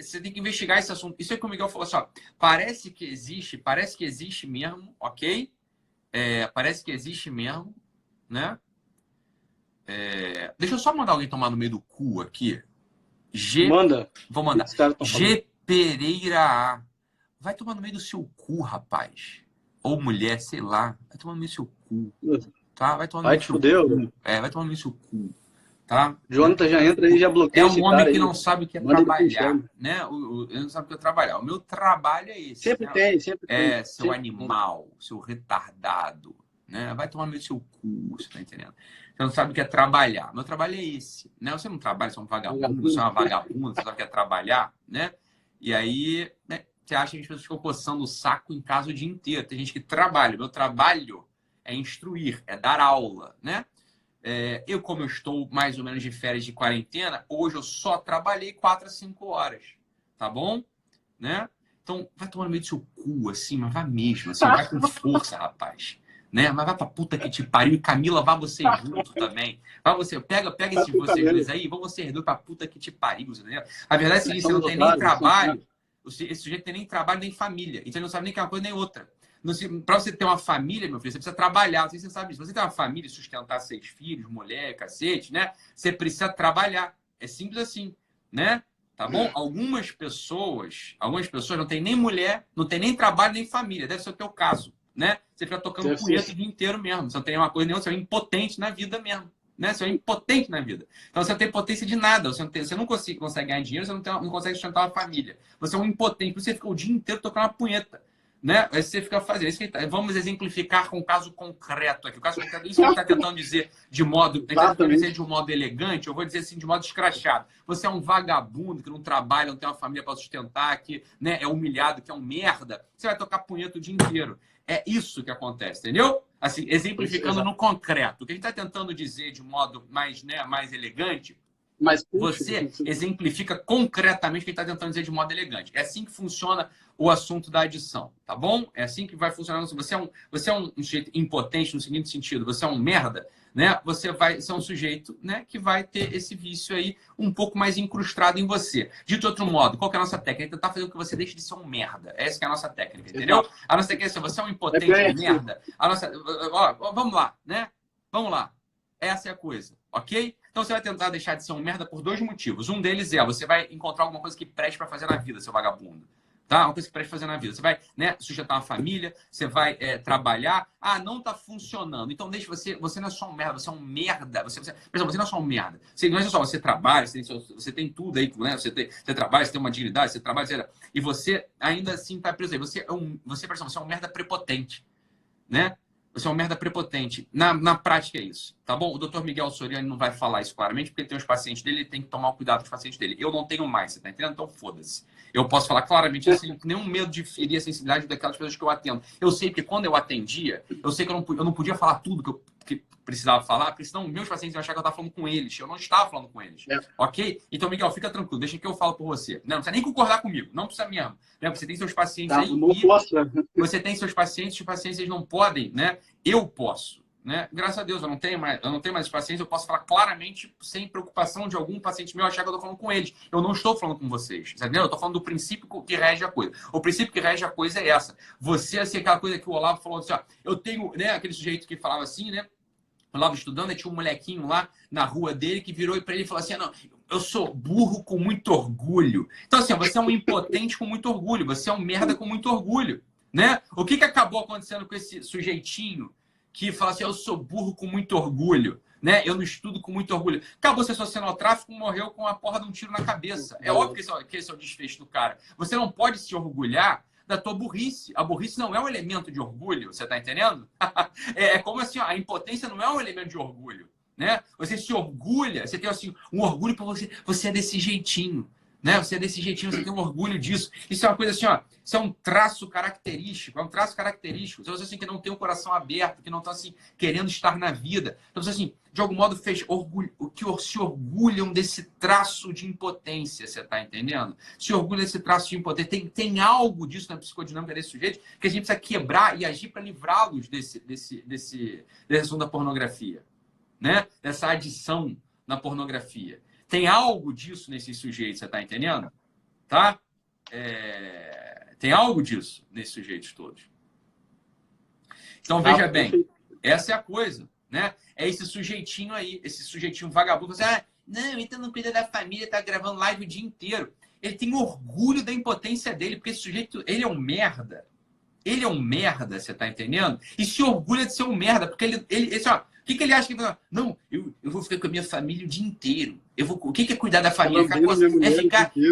você tem que investigar esse assunto. Isso é que o Miguel falou assim, ó, parece que existe mesmo, ok? Parece que existe mesmo, né? Deixa eu só mandar alguém tomar no meio do cu aqui. Manda. Vou mandar. G. Pereira A. Vai tomar no meio do seu cu, rapaz. Ou mulher, sei lá. Vai tomar no meio do seu cu. Tá? Vai tomar no meio do seu cu. Vai tomar no meio do seu cu. Tá? Jonathan já entra aí e já bloqueia. É um homem que não sabe o que é trabalhar. Né? Ele não sabe o que é trabalhar. O meu trabalho é esse. Sempre tem. Seu animal, seu retardado. Né? Vai tomar no meio do seu cu, você tá entendendo? Você não sabe o que é trabalhar. Meu trabalho é esse. Né? Você não trabalha, você é um vagabundo, você é uma vagabunda, você sabe o que é trabalhar, né? E aí, né, você acha que as pessoas ficam coçando o saco em casa o dia inteiro. Tem gente que trabalha. Meu trabalho é instruir, é dar aula, né? Como eu estou mais ou menos de férias de quarentena, hoje eu só trabalhei 4 a 5 horas. Tá bom? Né? Então, vai tomar no meio do seu cu, assim, mas vai mesmo. Assim, vai com força, rapaz. Né? Mas vai pra puta que te pariu. E Camila, vá você junto também. Vai você, pega esse vocês dois aí, vão vocês dois pra puta que te pariu. Entendeu? A verdade é que você não tem nem trabalho. Esse sujeito tem nem trabalho, nem família. Então ele não sabe nem que é uma coisa nem outra. Pra você ter uma família, meu filho, você precisa trabalhar. Não sei se você sabe disso. Se você tem uma família, sustentar 6 filhos, mulher, cacete, né? Você precisa trabalhar. É simples assim, né? Tá bom? Algumas pessoas não têm nem mulher, não tem nem trabalho, nem família. Deve ser o teu caso. Né? Você fica tocando punheta o dia inteiro mesmo. Você não tem uma coisa nenhuma, você é impotente na vida mesmo. Né? Você é impotente na vida. Então você não tem potência de nada. Você não consegue ganhar dinheiro, você não consegue sustentar uma família. Você é um impotente. Você fica o dia inteiro tocando uma punheta. Né? Aí você fica fazendo isso. Vamos exemplificar com um caso concreto aqui. O caso concreto, isso que ele está tentando dizer de modo elegante, eu vou dizer assim, de modo escrachado. Você é um vagabundo que não trabalha, não tem uma família para sustentar, que, né, é humilhado, que é um merda. Você vai tocar punheta o dia inteiro. É isso que acontece, entendeu? Assim, exemplificando no concreto. O que a gente está tentando dizer de modo mais, né, mais elegante, você exemplifica concretamente o que a gente está tentando dizer de modo elegante. É assim que funciona o assunto da adição, tá bom? É assim que vai funcionar. Você é um sujeito impotente no seguinte sentido, você é um merda, né? Você vai ser um sujeito, né, que vai ter esse vício aí um pouco mais incrustado em você. Dito de outro modo, qual que é a nossa técnica? Tentar fazer com que você deixe de ser um merda. Essa que é a nossa técnica, entendeu? A nossa técnica é você é um impotente merda. Vamos lá, né? Vamos lá. Essa é a coisa, ok? Então você vai tentar deixar de ser um merda por 2 motivos. Um deles é, você vai encontrar alguma coisa que preste para fazer na vida, seu vagabundo. Tá? Uma coisa que preste fazer na vida. Você vai, né, sustentar uma família, você vai trabalhar. Ah, não tá funcionando. Então deixa você não é só um merda, você é um merda. Por exemplo, você não é só um merda. Não é só você trabalha, você tem tudo aí, né? Você trabalha, você tem uma dignidade, você trabalha, etc. E você ainda assim tá preso aí. Você é um merda prepotente, né? Você é um merda prepotente. Na prática é isso, tá bom? O Dr. Miguel Soriano não vai falar isso claramente, porque ele tem os pacientes dele, ele tem que tomar o cuidado com os pacientes dele. Eu não tenho mais, você tá entendendo? Então foda-se. Eu posso falar claramente sem nenhum medo de ferir a sensibilidade daquelas pessoas que eu atendo. Eu sei que quando eu atendia, eu sei que eu não podia falar tudo que precisava falar, porque senão meus pacientes iam achar que eu estava falando com eles. Eu não estava falando com eles. Ok? Então, Miguel, fica tranquilo, deixa que eu falo por você. Não precisa nem concordar comigo, não precisa mesmo. Né? Você tem seus pacientes aí. Você tem seus pacientes, os pacientes eles não podem, né? Eu posso. Né? Graças a Deus, eu não tenho mais pacientes, eu posso falar claramente, sem preocupação de algum paciente meu achar que eu estou falando com eles. Eu não estou falando com vocês. Entendeu? Eu estou falando do princípio que rege a coisa. O princípio que rege a coisa é essa. Você, assim, aquela coisa que o Olavo falou assim, ó, eu tenho, né, aquele sujeito que falava assim, né? O Olavo estudando, tinha um molequinho lá na rua dele que virou para ele e falou assim: não, eu sou burro com muito orgulho. Então, assim, você é um impotente com muito orgulho, você é um merda com muito orgulho. Né? O que acabou acontecendo com esse sujeitinho que fala assim, eu sou burro com muito orgulho, né? Eu não estudo com muito orgulho. Acabou se associando ao tráfico, morreu com a porra de um tiro na cabeça. É óbvio que esse é o desfecho do cara. Você não pode se orgulhar da tua burrice. A burrice não é um elemento de orgulho, você tá entendendo? É como assim, ó, a impotência não é um elemento de orgulho, né? Você se orgulha, você tem assim, um orgulho por você. Você é desse jeitinho. Né? Você é desse jeitinho, você tem um orgulho disso. Isso é uma coisa assim, ó, isso é um traço característico, São pessoas assim, que não têm o coração aberto, que não estão assim, querendo estar na vida. Então, assim, de algum modo, se orgulham desse traço de impotência, você está entendendo? Se orgulham desse traço de impotência. Tem algo disso na psicodinâmica desse sujeito que a gente precisa quebrar e agir para livrá-los desse assunto da pornografia, né? Dessa adição na pornografia. Tem algo disso nesses sujeitos, você está entendendo? Tá? Tem algo disso nesses sujeitos todos. Então, veja bem, essa é a coisa, né? É esse sujeitinho aí, esse sujeitinho vagabundo. Você, não, então não cuida da família, tá gravando live o dia inteiro. Ele tem orgulho da impotência dele, porque esse sujeito, ele é um merda. Ele é um merda, você tá entendendo? E se orgulha de ser um merda, porque ele ó, o que ele acha que... Não, eu vou ficar com a minha família o dia inteiro. O que é cuidar da família?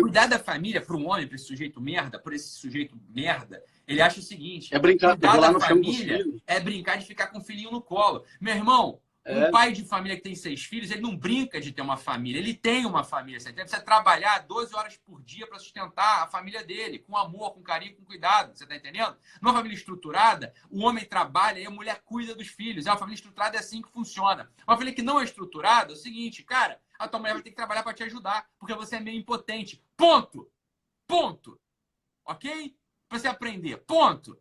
Cuidar da família para um homem, para esse sujeito merda, por esse sujeito merda, ele acha o seguinte... É brincar, cuidar da família é brincar de ficar com o filhinho no colo. Meu irmão, um pai de família que tem 6 filhos, ele não brinca de ter uma família. Ele tem uma família. Você precisa trabalhar 12 horas por dia para sustentar a família dele, com amor, com carinho, com cuidado. Você está entendendo? Numa família estruturada, o homem trabalha e a mulher cuida dos filhos. Uma família estruturada é assim que funciona. Uma família que não é estruturada é o seguinte, cara, a tua mulher vai ter que trabalhar para te ajudar, porque você é meio impotente. Ponto. Ponto. Ok? Para você aprender. Ponto.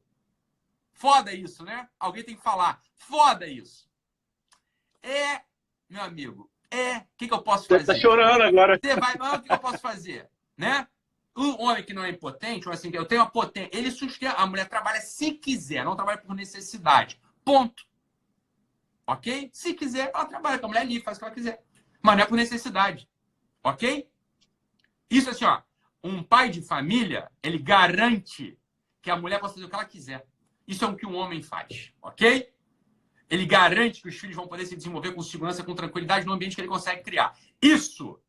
Foda isso, né? Alguém tem que falar. Foda isso. Meu amigo, o que eu posso fazer? Você tá chorando agora. Você vai, mas o que eu posso fazer? Né? Um homem que não é impotente, ou assim, eu tenho a potência, ele sustenta, a mulher trabalha se quiser, não trabalha por necessidade. Ponto. Ok? Se quiser, ela trabalha com a mulher ali, faz o que ela quiser. Mas não é por necessidade. Ok? Isso assim, ó, um pai de família, ele garante que a mulher possa fazer o que ela quiser. Isso é o que um homem faz. Ok? Ele garante que os filhos vão poder se desenvolver com segurança, com tranquilidade no ambiente que ele consegue criar. Isso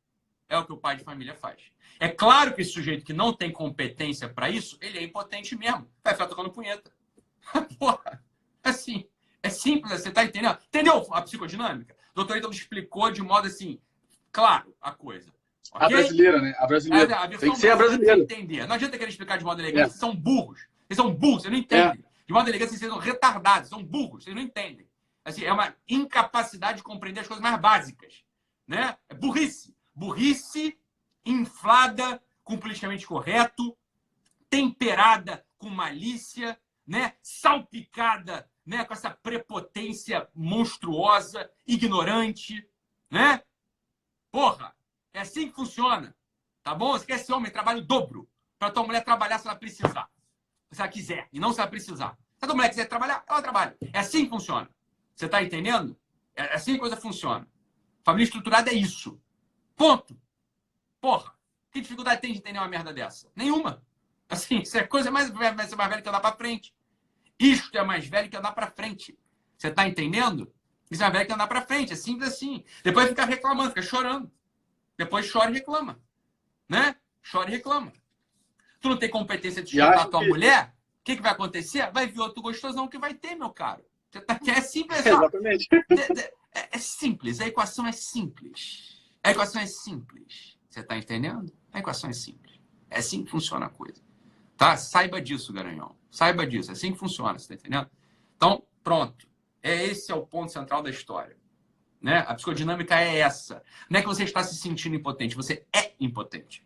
é o que o pai de família faz. É claro que esse sujeito que não tem competência para isso, ele é impotente mesmo. Vai ficar tocando punheta. Porra, assim, é simples, você tá entendendo? Entendeu a psicodinâmica? O doutor Ítalo explicou de modo assim, claro, a coisa. Okay? A brasileira, né? A brasileira. Tem que ser a brasileira. Entender. Não adianta querer explicar de modo elegante, vocês são burros. Vocês são burros, vocês não entendem. De modo elegante, vocês são retardados, são burros, vocês não entendem. Assim, é uma incapacidade de compreender as coisas mais básicas. Né? É burrice. Burrice inflada com politicamente correto, temperada com malícia, né? Salpicada, né? Com essa prepotência monstruosa, ignorante. Né? Porra, é assim que funciona. Tá bom? Você quer ser homem, trabalha o dobro para tua mulher trabalhar se ela precisar. Se ela quiser, e não se ela precisar. Se a tua mulher quiser trabalhar, ela trabalha. É assim que funciona. Você está entendendo? É assim que a coisa funciona. Família estruturada é isso. Ponto. Porra. Que dificuldade tem de entender uma merda dessa? Nenhuma. Assim, isso é coisa mais velha que andar para frente. Isto é mais velho que andar para frente. Você está entendendo? Isso é mais velho que andar para frente. É simples assim. Depois fica reclamando, fica chorando. Depois chora e reclama. Né? Chora e reclama. Tu não tem competência de sustentar a tua mulher? O que vai acontecer? Vai vir outro gostosão que vai ter, meu caro. É simples. Exatamente. É simples. A equação é simples. A equação é simples. Você está entendendo? A equação é simples. É assim que funciona a coisa. Tá? Saiba disso, garanhão. Saiba disso. É assim que funciona. Você está entendendo? Então, pronto. Esse é o ponto central da história. Né? A psicodinâmica é essa. Não é que você está se sentindo impotente, você é impotente.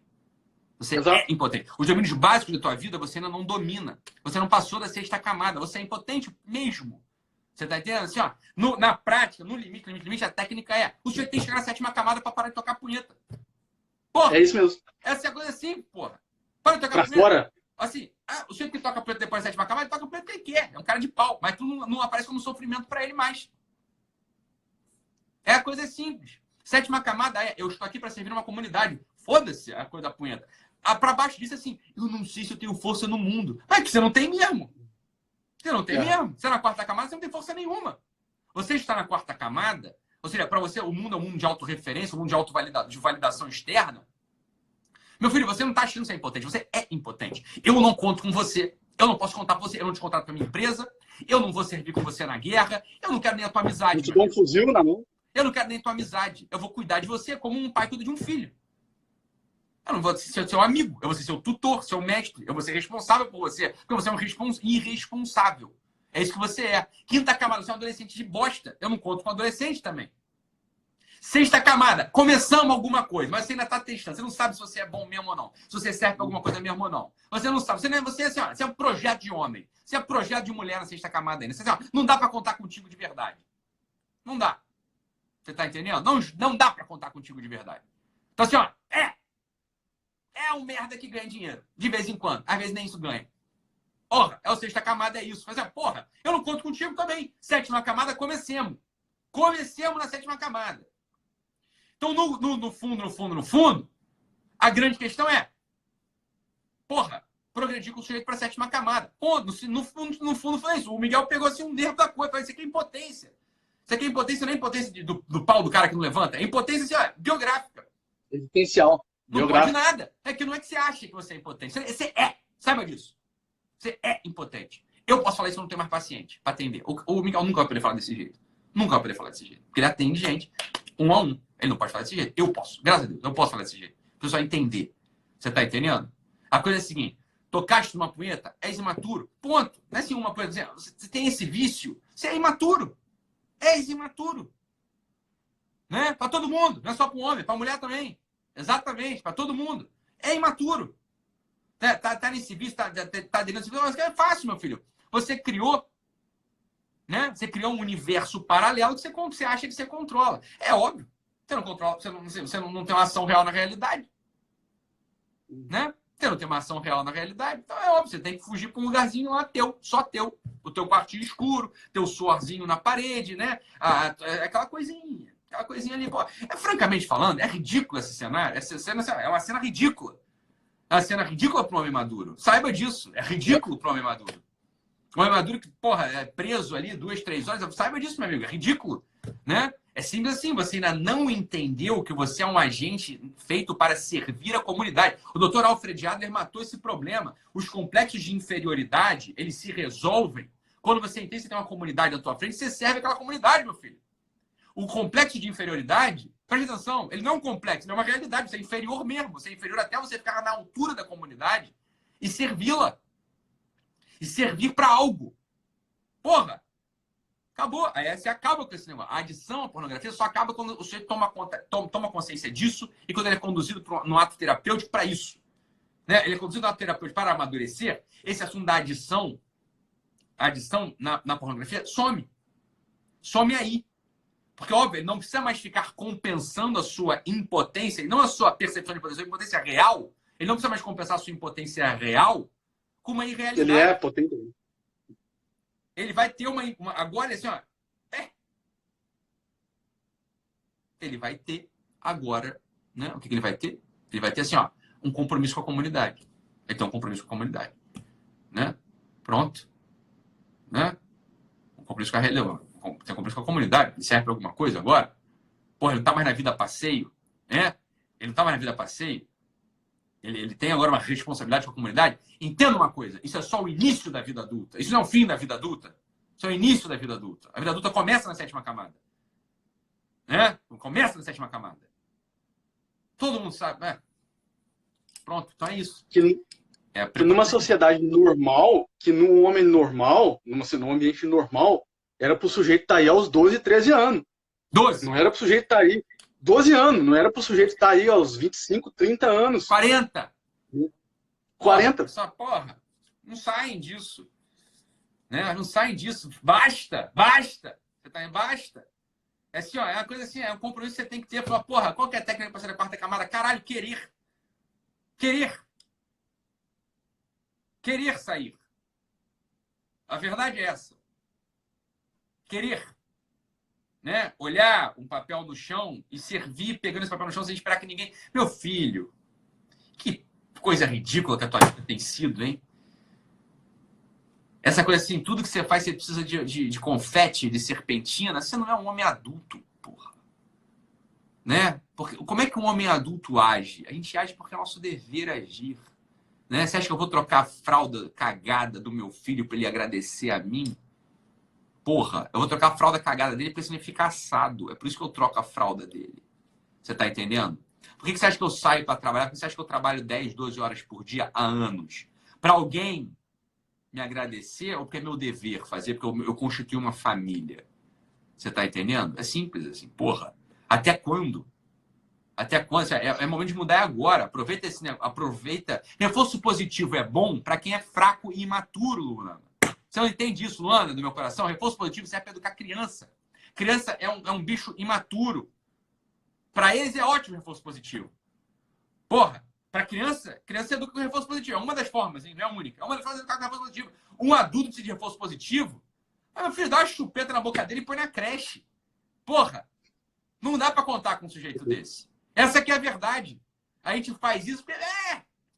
Você é impotente. Os domínios básicos da tua vida você ainda não domina. Você não passou da sexta camada. Você é impotente mesmo. Você tá entendendo? Assim, ó, na prática, no limite, a técnica é o sujeito tem que chegar na sétima camada para parar de tocar punheta. Porra! É isso mesmo. Essa é a coisa assim, porra. Para de tocar pra punheta. Fora. Assim, o sujeito que toca punheta depois da sétima camada, ele toca punheta que ele quer. É um cara de pau. Mas tu não aparece como sofrimento para ele mais. É a coisa simples. Sétima camada é, eu estou aqui para servir uma comunidade. Foda-se a coisa da punheta. Para baixo disso, assim, eu não sei se eu tenho força no mundo. Mas é que você não tem mesmo. Você não tem mesmo. Você é na quarta camada, você não tem força nenhuma. Você está na quarta camada, ou seja, para você o mundo é um mundo de autorreferência, um mundo de validação externa. Meu filho, você não está achando que você é impotente, você é impotente. Eu não conto com você, eu não posso contar com você, eu não te contrato para minha empresa, eu não vou servir com você na guerra, eu não quero nem a tua amizade. Eu te dou um fuzil na mão. Eu não quero nem a tua amizade. Eu vou cuidar de você como um pai cuida de um filho. Eu não vou ser seu amigo, eu vou ser seu tutor, seu mestre, eu vou ser responsável por você, porque você é um irresponsável. É isso que você é. Quinta camada, você é um adolescente de bosta. Eu não conto com adolescente também. Sexta camada, começamos alguma coisa, mas você ainda está testando. Você não sabe se você é bom mesmo ou não. Se você serve para alguma coisa mesmo ou não. Você não sabe. Você, assim, ó, você é um projeto de homem. Você é um projeto de mulher na sexta camada ainda. Você, assim, ó, não dá para contar contigo de verdade. Não dá. Você está entendendo? Não dá para contar contigo de verdade. Então, assim, ó, é um merda que ganha dinheiro. De vez em quando. Às vezes nem isso ganha. Porra, é o sexta camada, é isso. Mas, porra, eu não conto contigo também. Sétima camada, comecemos. Comecemos na sétima camada. Então, no fundo, a grande questão é, porra, progredir com o sujeito para a sétima camada. Pô, no fundo foi isso. O Miguel pegou assim um nervo da coisa. Falou, isso aqui é impotência. Isso aqui é impotência, não é impotência do pau do cara que não levanta. É impotência, assim, ó, biográfica. Existencial. Não pode nada. É que não é que você acha que você é impotente. Você é. Saiba disso. Você é impotente. Eu posso falar isso, eu não tenho mais paciente para atender. O Miguel nunca vai poder falar desse jeito. Nunca vai poder falar desse jeito. Porque ele atende gente, um a um. Ele não pode falar desse jeito. Eu posso. Graças a Deus. Eu posso falar desse jeito. O pessoal entender. Você tá entendendo? A coisa é a seguinte. Tocaste numa punheta, és imaturo. Ponto. Não é assim uma coisa. Você tem esse vício. Você é imaturo. És imaturo. Né? Para todo mundo. Não é só para o homem. Para a mulher também. Exatamente. Para todo mundo. É imaturo. Tá nesse vício, tá dentro desse vício. Mas é fácil, meu filho. Você criou, né? Você criou um universo paralelo que você acha que você controla. É óbvio. Você não controla, você não tem uma ação real na realidade. Né? Você não tem uma ação real na realidade. Então é óbvio, você tem que fugir para um lugarzinho lá teu, só teu. O teu quartinho escuro, teu suorzinho na parede, né? Aquela coisinha ali. Pô. Francamente falando, é ridículo esse cenário. Essa cena é uma cena ridícula. É uma cena ridícula para um homem maduro. Saiba disso. É ridículo para um homem maduro. Um homem maduro que, porra, é preso ali 2, 3 horas. Saiba disso, meu amigo. É ridículo. Né? É simples assim. Você ainda não entendeu que você é um agente feito para servir a comunidade. O Dr. Alfred Adler matou esse problema. Os complexos de inferioridade, eles se resolvem quando você entende que você tem uma comunidade na tua frente, você serve aquela comunidade, meu filho. O complexo de inferioridade, preste atenção, ele não é um complexo, ele é uma realidade. Você é inferior mesmo. Você é inferior até você ficar na altura da comunidade e servi-la. E servir para algo. Porra! Acabou. Aí você acaba com esse negócio. A adição à pornografia só acaba quando o sujeito toma consciência disso e quando ele é conduzido no ato terapêutico para isso. Né? Ele é conduzido no ato terapêutico para amadurecer. Esse assunto da adição, a adição na pornografia, some. Some aí. Porque, óbvio, ele não precisa mais ficar compensando a sua impotência, e não a sua percepção de impotência, a impotência real. Ele não precisa mais compensar a sua impotência real com uma irrealidade. Ele é potente. Ele vai ter uma agora, assim, ó. Ele vai ter agora, né? O que ele vai ter? Ele vai ter, assim, ó, um compromisso com a comunidade. Ele tem um compromisso com a comunidade. Né? Pronto. Né? Um compromisso com a relevância. Tem compromisso com a comunidade, ele serve para alguma coisa agora? Porra, ele não tá mais na vida a passeio, né? Ele não tá mais na vida a passeio. Ele tem agora uma responsabilidade com a comunidade. Entenda uma coisa, isso é só o início da vida adulta. Isso não é o fim da vida adulta. Isso é o início da vida adulta. A vida adulta começa na sétima camada. Né? Começa na sétima camada. Todo mundo sabe, né? Pronto, então é isso. Que numa sociedade normal, que num homem normal, num ambiente normal, era pro sujeito estar aí aos 12, 13 anos. 12. Não era pro sujeito estar aí 12 anos, não era pro sujeito estar aí aos 25, 30 anos. 40. 40. Essa porra, não saem disso. Né? Não saem disso. Basta, basta. Você tá aí, basta. É assim, ó, é uma coisa assim, é um compromisso que você tem que ter. Falar, porra, qual que é a técnica para sair da quarta camada? Caralho, querer. Querer. Querer sair. A verdade é essa. Querer. Né? Olhar um papel no chão e servir pegando esse papel no chão sem esperar que ninguém... Meu filho, que coisa ridícula que a tua vida tem sido, hein? Essa coisa assim, tudo que você faz, você precisa de confete, de serpentina. Você não é um homem adulto, porra. Né? Porque, como é que um homem adulto age? A gente age porque é nosso dever agir. Né? Você acha que eu vou trocar a fralda cagada do meu filho para ele agradecer a mim? Porra, eu vou trocar a fralda cagada dele porque senão ele fica assado. É por isso que eu troco a fralda dele. Você tá entendendo? Por que você acha que eu saio para trabalhar? Por que você acha que eu trabalho 10, 12 horas por dia há anos? Para alguém me agradecer ou porque é meu dever fazer, porque eu constitui uma família. Você tá entendendo? É simples assim. Porra, até quando? Até quando? É momento de mudar agora. Aproveita esse negócio. Aproveita. Reforço positivo é bom para quem é fraco e imaturo, Luana. Você não entende isso, Luana, do meu coração? Reforço positivo serve para educar criança. Criança é um bicho imaturo. Para eles é ótimo reforço positivo. Porra, para criança educa com reforço positivo. É uma das formas, hein? Não é a única. É uma das formas de educar com reforço positivo. Um adulto precisa de reforço positivo. Meu filho, dá uma chupeta na boca dele e põe na creche. Porra, não dá para contar com um sujeito desse. Essa aqui é a verdade. A gente faz isso porque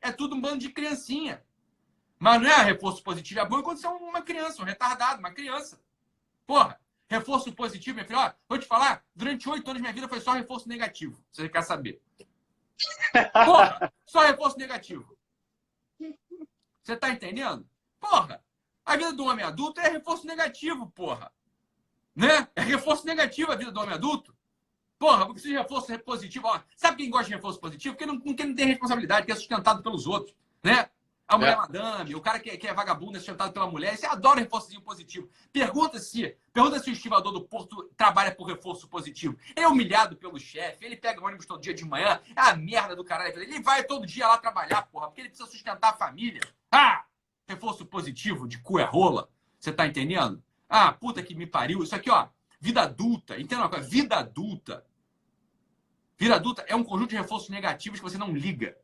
é tudo um bando de criancinha. Mas não é reforço positivo. É bom quando você é uma criança, um retardado, uma criança. Porra, reforço positivo, minha filha. Ó, vou te falar, durante 8 anos minha vida foi só reforço negativo. Você quer saber? Porra, só reforço negativo. Você tá entendendo? Porra, a vida do homem adulto é reforço negativo, porra. Né? É reforço negativo a vida do homem adulto. Porra, porque se reforço positivo... Ó, sabe quem gosta de reforço positivo? Porque não tem responsabilidade, que é sustentado pelos outros. Né? A mulher madame, o cara que é vagabundo é sustentado pela mulher. Você adora reforçozinho positivo. Pergunta se o estivador do Porto trabalha por reforço positivo. Ele é humilhado pelo chefe, ele pega o ônibus todo dia de manhã, é a merda do caralho. Ele vai todo dia lá trabalhar, porra, porque ele precisa sustentar a família. Ah! Reforço positivo de cu é rola. Você tá entendendo? Ah, puta que me pariu. Isso aqui, ó, vida adulta. Entenda uma coisa, vida adulta. Vida adulta é um conjunto de reforços negativos que você não liga.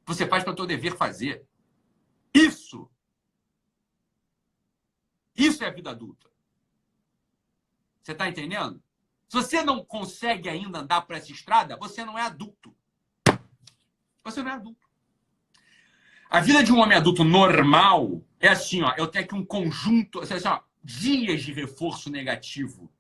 Você faz para o teu dever fazer. Isso é a vida adulta. Você está entendendo? Se você não consegue ainda andar por essa estrada, você não é adulto. Você não é adulto. A vida de um homem adulto normal é assim, ó. Eu tenho aqui um conjunto, assim, ó, dias de reforço negativo.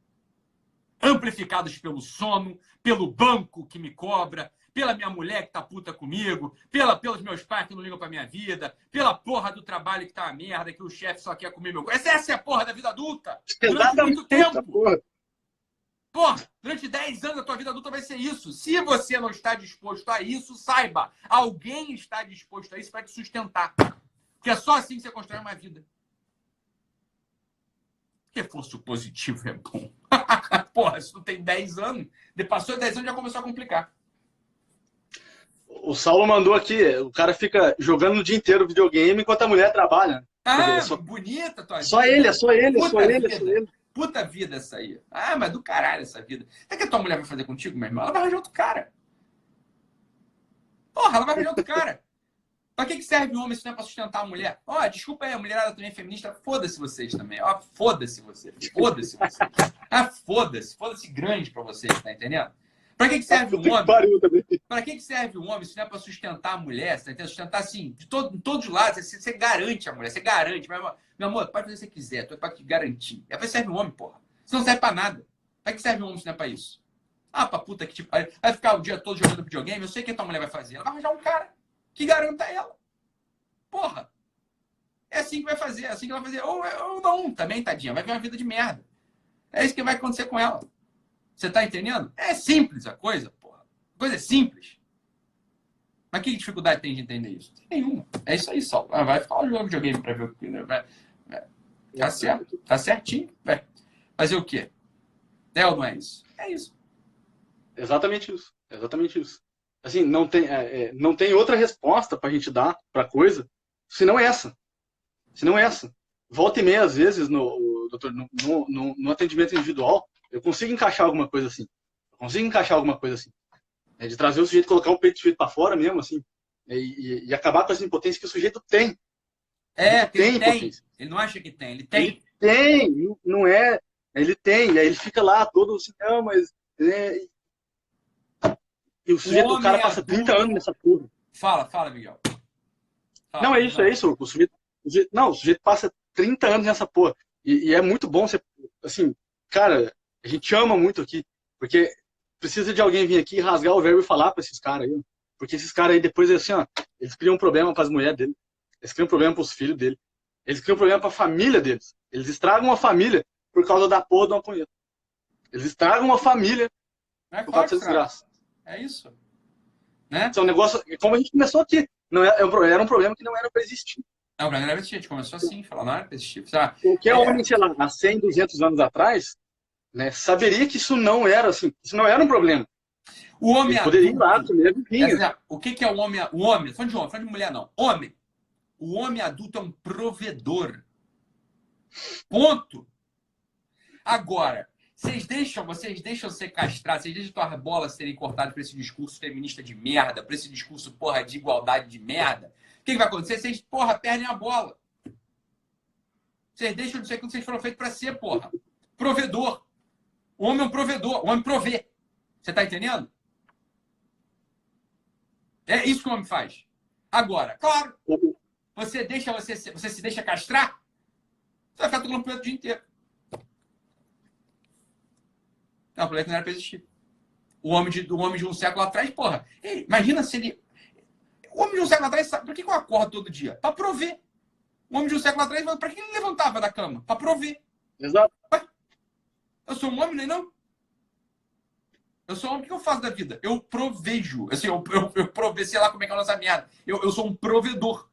Amplificados pelo sono, pelo banco que me cobra, pela minha mulher que tá puta comigo, pelos meus pais que não ligam pra minha vida, pela porra do trabalho que tá uma merda, que o chefe só quer comer meu... Essa é a porra da vida adulta. Durante muito tempo. Porra, durante 10 anos a tua vida adulta vai ser isso. Se você não está disposto a isso, saiba, alguém está disposto a isso para te sustentar. Porque é só assim que você constrói uma vida. Reforço positivo é bom. Porra, se tu tem 10 anos, passou 10 anos já começou a complicar. O Saulo mandou aqui, o cara fica jogando o dia inteiro videogame enquanto a mulher trabalha. Ah, bonita tua vida. Só ele, é só ele. Puta vida essa aí. Ah, mas do caralho essa vida. Sabe o que a tua mulher vai fazer contigo, meu irmão? Ela vai arranjar outro cara. Porra, ela vai arranjar outro cara. Pra que serve o homem se não é pra sustentar a mulher? Ó, desculpa aí, a mulherada também é feminista. Foda-se vocês também. Ó, foda-se vocês. Foda-se vocês. Ah, foda-se. Foda-se grande pra vocês, tá entendendo? Pra que serve um homem? Pra que serve um homem se não é pra sustentar a mulher? Você tá entendendo? Sustentar, assim, em todos os lados. Você garante a mulher. Você garante. Meu amor, pode fazer o que você quiser. Tu é pra te garantir. É pra que serve um homem, porra. Isso não serve pra nada. Pra que serve um homem se não é pra isso? Ah, pra puta que tipo... Vai ficar o dia todo jogando videogame. Eu sei o que a tua mulher vai fazer. Ela vai arranjar um cara que garanta ela. Porra. É assim que vai fazer. É assim que ela vai fazer. Ou não, também, tadinha. Vai ver uma vida de merda. É isso que vai acontecer com ela. Você tá entendendo? É simples a coisa, porra. A coisa é simples. Mas que dificuldade tem de entender isso? Nenhuma. É isso aí, só. Vai ficar jogando videogame pra ver o que... Tá certo. Tá certinho. Fazer o quê? É ou não é isso? É isso. Exatamente isso. Exatamente isso. Assim, não tem outra resposta pra gente dar pra coisa, senão essa. Senão essa. Volta e meia, às vezes, doutor, no atendimento individual, eu consigo encaixar alguma coisa assim. Eu consigo encaixar alguma coisa assim. De trazer o sujeito, colocar o peito do sujeito pra fora mesmo, assim, e acabar com essa impotência que o sujeito tem. O sujeito Que ele tem tem. impotência. Ele não acha que tem, ele Ele tem. tem, não é. Ele tem, e aí ele fica lá todo assim, não, mas. E O o cara homem passa 30 anos adulto. nessa porra. Fala, Miguel. Não, Fala, é isso, é perdão. isso. Não, o sujeito passa 30 anos nessa porra. E é muito bom você, assim, cara, a gente ama muito aqui, porque precisa de alguém vir aqui rasgar o verbo e falar pra esses caras aí, ó. Porque esses caras aí depois, assim, ó, eles criam um problema pras mulheres dele, eles criam um problema pros filhos dele, eles criam um problema pra família deles. Eles estragam uma família por causa da porra de uma punheta. Eles estragam uma família Não é por causa claro que dessa estraga. desgraça. É isso. Né? Isso é um negócio, como a gente começou aqui, não era um problema que não era pra existir. Não, o Brasileiro a gente começou assim, falar, não era pra esse tipo. Sabe? Qualquer homem, sei lá, há 100, 200 anos atrás, né, saberia que isso não era assim, isso não era um problema. O homem Ele poderia ir lá, adulto. comer vinho. O que é o homem? O homem, falando de homem, falando de mulher, não. Homem. O homem adulto é um provedor. Ponto. Agora, vocês deixam ser castrados, vocês deixam suas bolas serem cortadas por esse discurso feminista de merda, por esse discurso, porra, de igualdade de merda. O que vai acontecer? Vocês, porra, perdem a bola. Vocês deixam de ser aquilo que vocês foram feitos para ser, porra. Provedor. O homem é um provedor. O homem provê. Você tá entendendo? É isso que o homem faz. Agora, claro, você se deixa castrar, você vai ficar tocando punheta o dia inteiro. Não, o problema é que não era pra existir. O homem de um século atrás, porra. Imagina se ele. O homem de um século atrás, sabe por que eu acordo todo dia? Pra prover. O homem de um século atrás, pra que ele levantava da cama? Pra prover. Exato. Eu sou um homem, nem não? Eu sou um homem, o que eu faço da vida? Eu provejo. Assim, eu provejo, sei lá como é que é a nossa merda. Eu sou um provedor.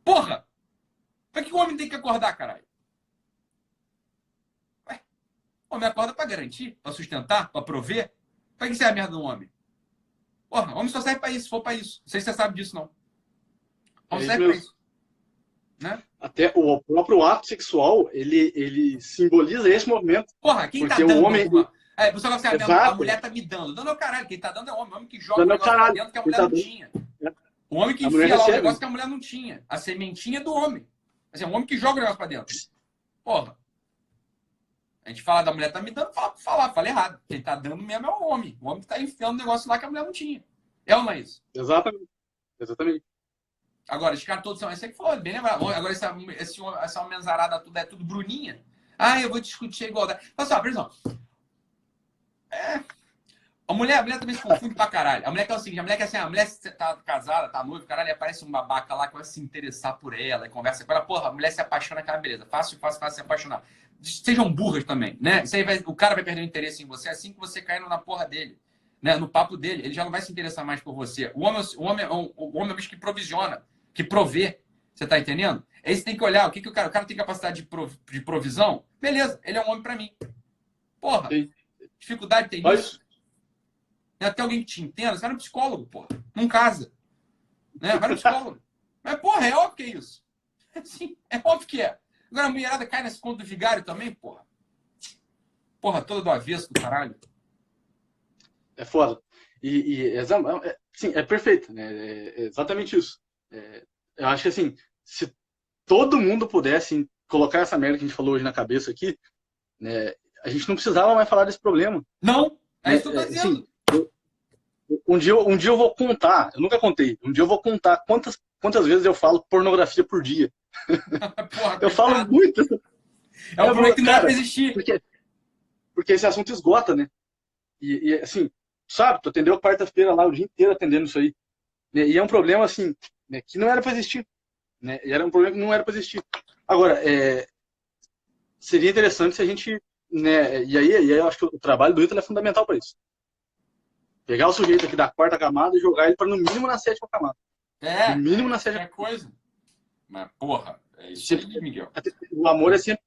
Porra! Pra que o homem tem que acordar, caralho? Ué, o homem acorda pra garantir, pra sustentar, pra prover. Pra que isso é a merda do homem? Porra, o homem só serve pra isso, se for pra isso. Não sei se você sabe disso, não. O homem serve pra isso. Né? Até o próprio ato sexual, ele simboliza esse movimento. Porra, quem tá porque dando o homem. alguma... você fala assim, a Exato. mulher tá me dando. Não, caralho, quem tá dando é o homem. O homem que joga o Dando é o negócio pra caralho. dentro que a Quem mulher tá não dando- tinha. O homem que A mulher enfia lá o recebe. negócio que a mulher não tinha. A sementinha do homem. Assim, é o homem que joga o negócio pra dentro. Porra. A gente fala da mulher tá me dando, fala errado. Quem tá dando mesmo é o homem. O homem que tá enfiando o negócio lá que a mulher não tinha. É ou não é isso? Exatamente. Exatamente. Agora, os caras todos são. Esse aqui falou, bem lembrado. Agora, essa homenzarada tudo é tudo Bruninha. Ah, eu vou discutir a igualdade. Olha só, por exemplo. A mulher também se confunde pra caralho. A mulher quer o seguinte: a mulher quer assim, a mulher tá casada, tá noiva, caralho, e aparece um babaca lá que vai se interessar por ela e conversa com ela. Porra, a mulher se apaixona, aquela beleza. Fácil se apaixonar. Sejam burras também, né? Isso aí o cara vai perder o interesse em você assim que você cair na porra dele. Né? No papo dele, ele já não vai se interessar mais por você. O homem é um bicho que provisiona, que provê. Você tá entendendo? Aí você tem que olhar o que o cara tem capacidade de provisão. Beleza, ele é um homem pra mim. Porra, Sim. dificuldade tem nisso. Tem até alguém que te entenda. Você vai no psicólogo, porra. Não casa. Né? Vai no psicólogo. Mas, porra, é óbvio que é isso. Assim, é óbvio que é. Agora a mulherada cai nesse conto do vigário também, porra. Porra, toda do avesso do caralho. É foda. Sim, é perfeito, né? É exatamente isso. Eu acho que assim, se todo mundo pudesse colocar essa merda que a gente falou hoje na cabeça aqui, né, a gente não precisava mais falar desse problema. Não, é isso que eu tô dizendo. Assim, um dia eu vou contar, eu nunca contei, um dia eu vou contar quantas vezes eu falo pornografia por dia. Porra, Eu falo muito. É um problema que não era pra existir. Porque esse assunto esgota, né? E assim, sabe, tu atendeu quarta-feira lá o dia inteiro atendendo isso aí. Né? E é um problema, assim, né, que não era pra existir. Né? E era um problema que não era pra existir. Agora, seria interessante se a gente... Né, e aí eu acho que o trabalho do Ítalo é fundamental para isso. Pegar o sujeito aqui da quarta camada e jogar ele para no mínimo na sétima camada. No mínimo na sétima coisa. Mas, porra, é isso aí, Miguel. O amor é sempre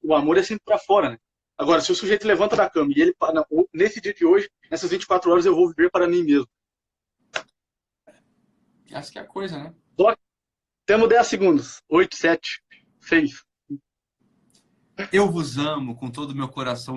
para fora, né? Agora, se o sujeito levanta da cama e ele, não, nesse dia de hoje, nessas 24 horas, eu vou viver para mim mesmo. Essa que é a coisa, né? Só temos 10 segundos. 8, 7, 6. Eu vos amo com todo o meu coração.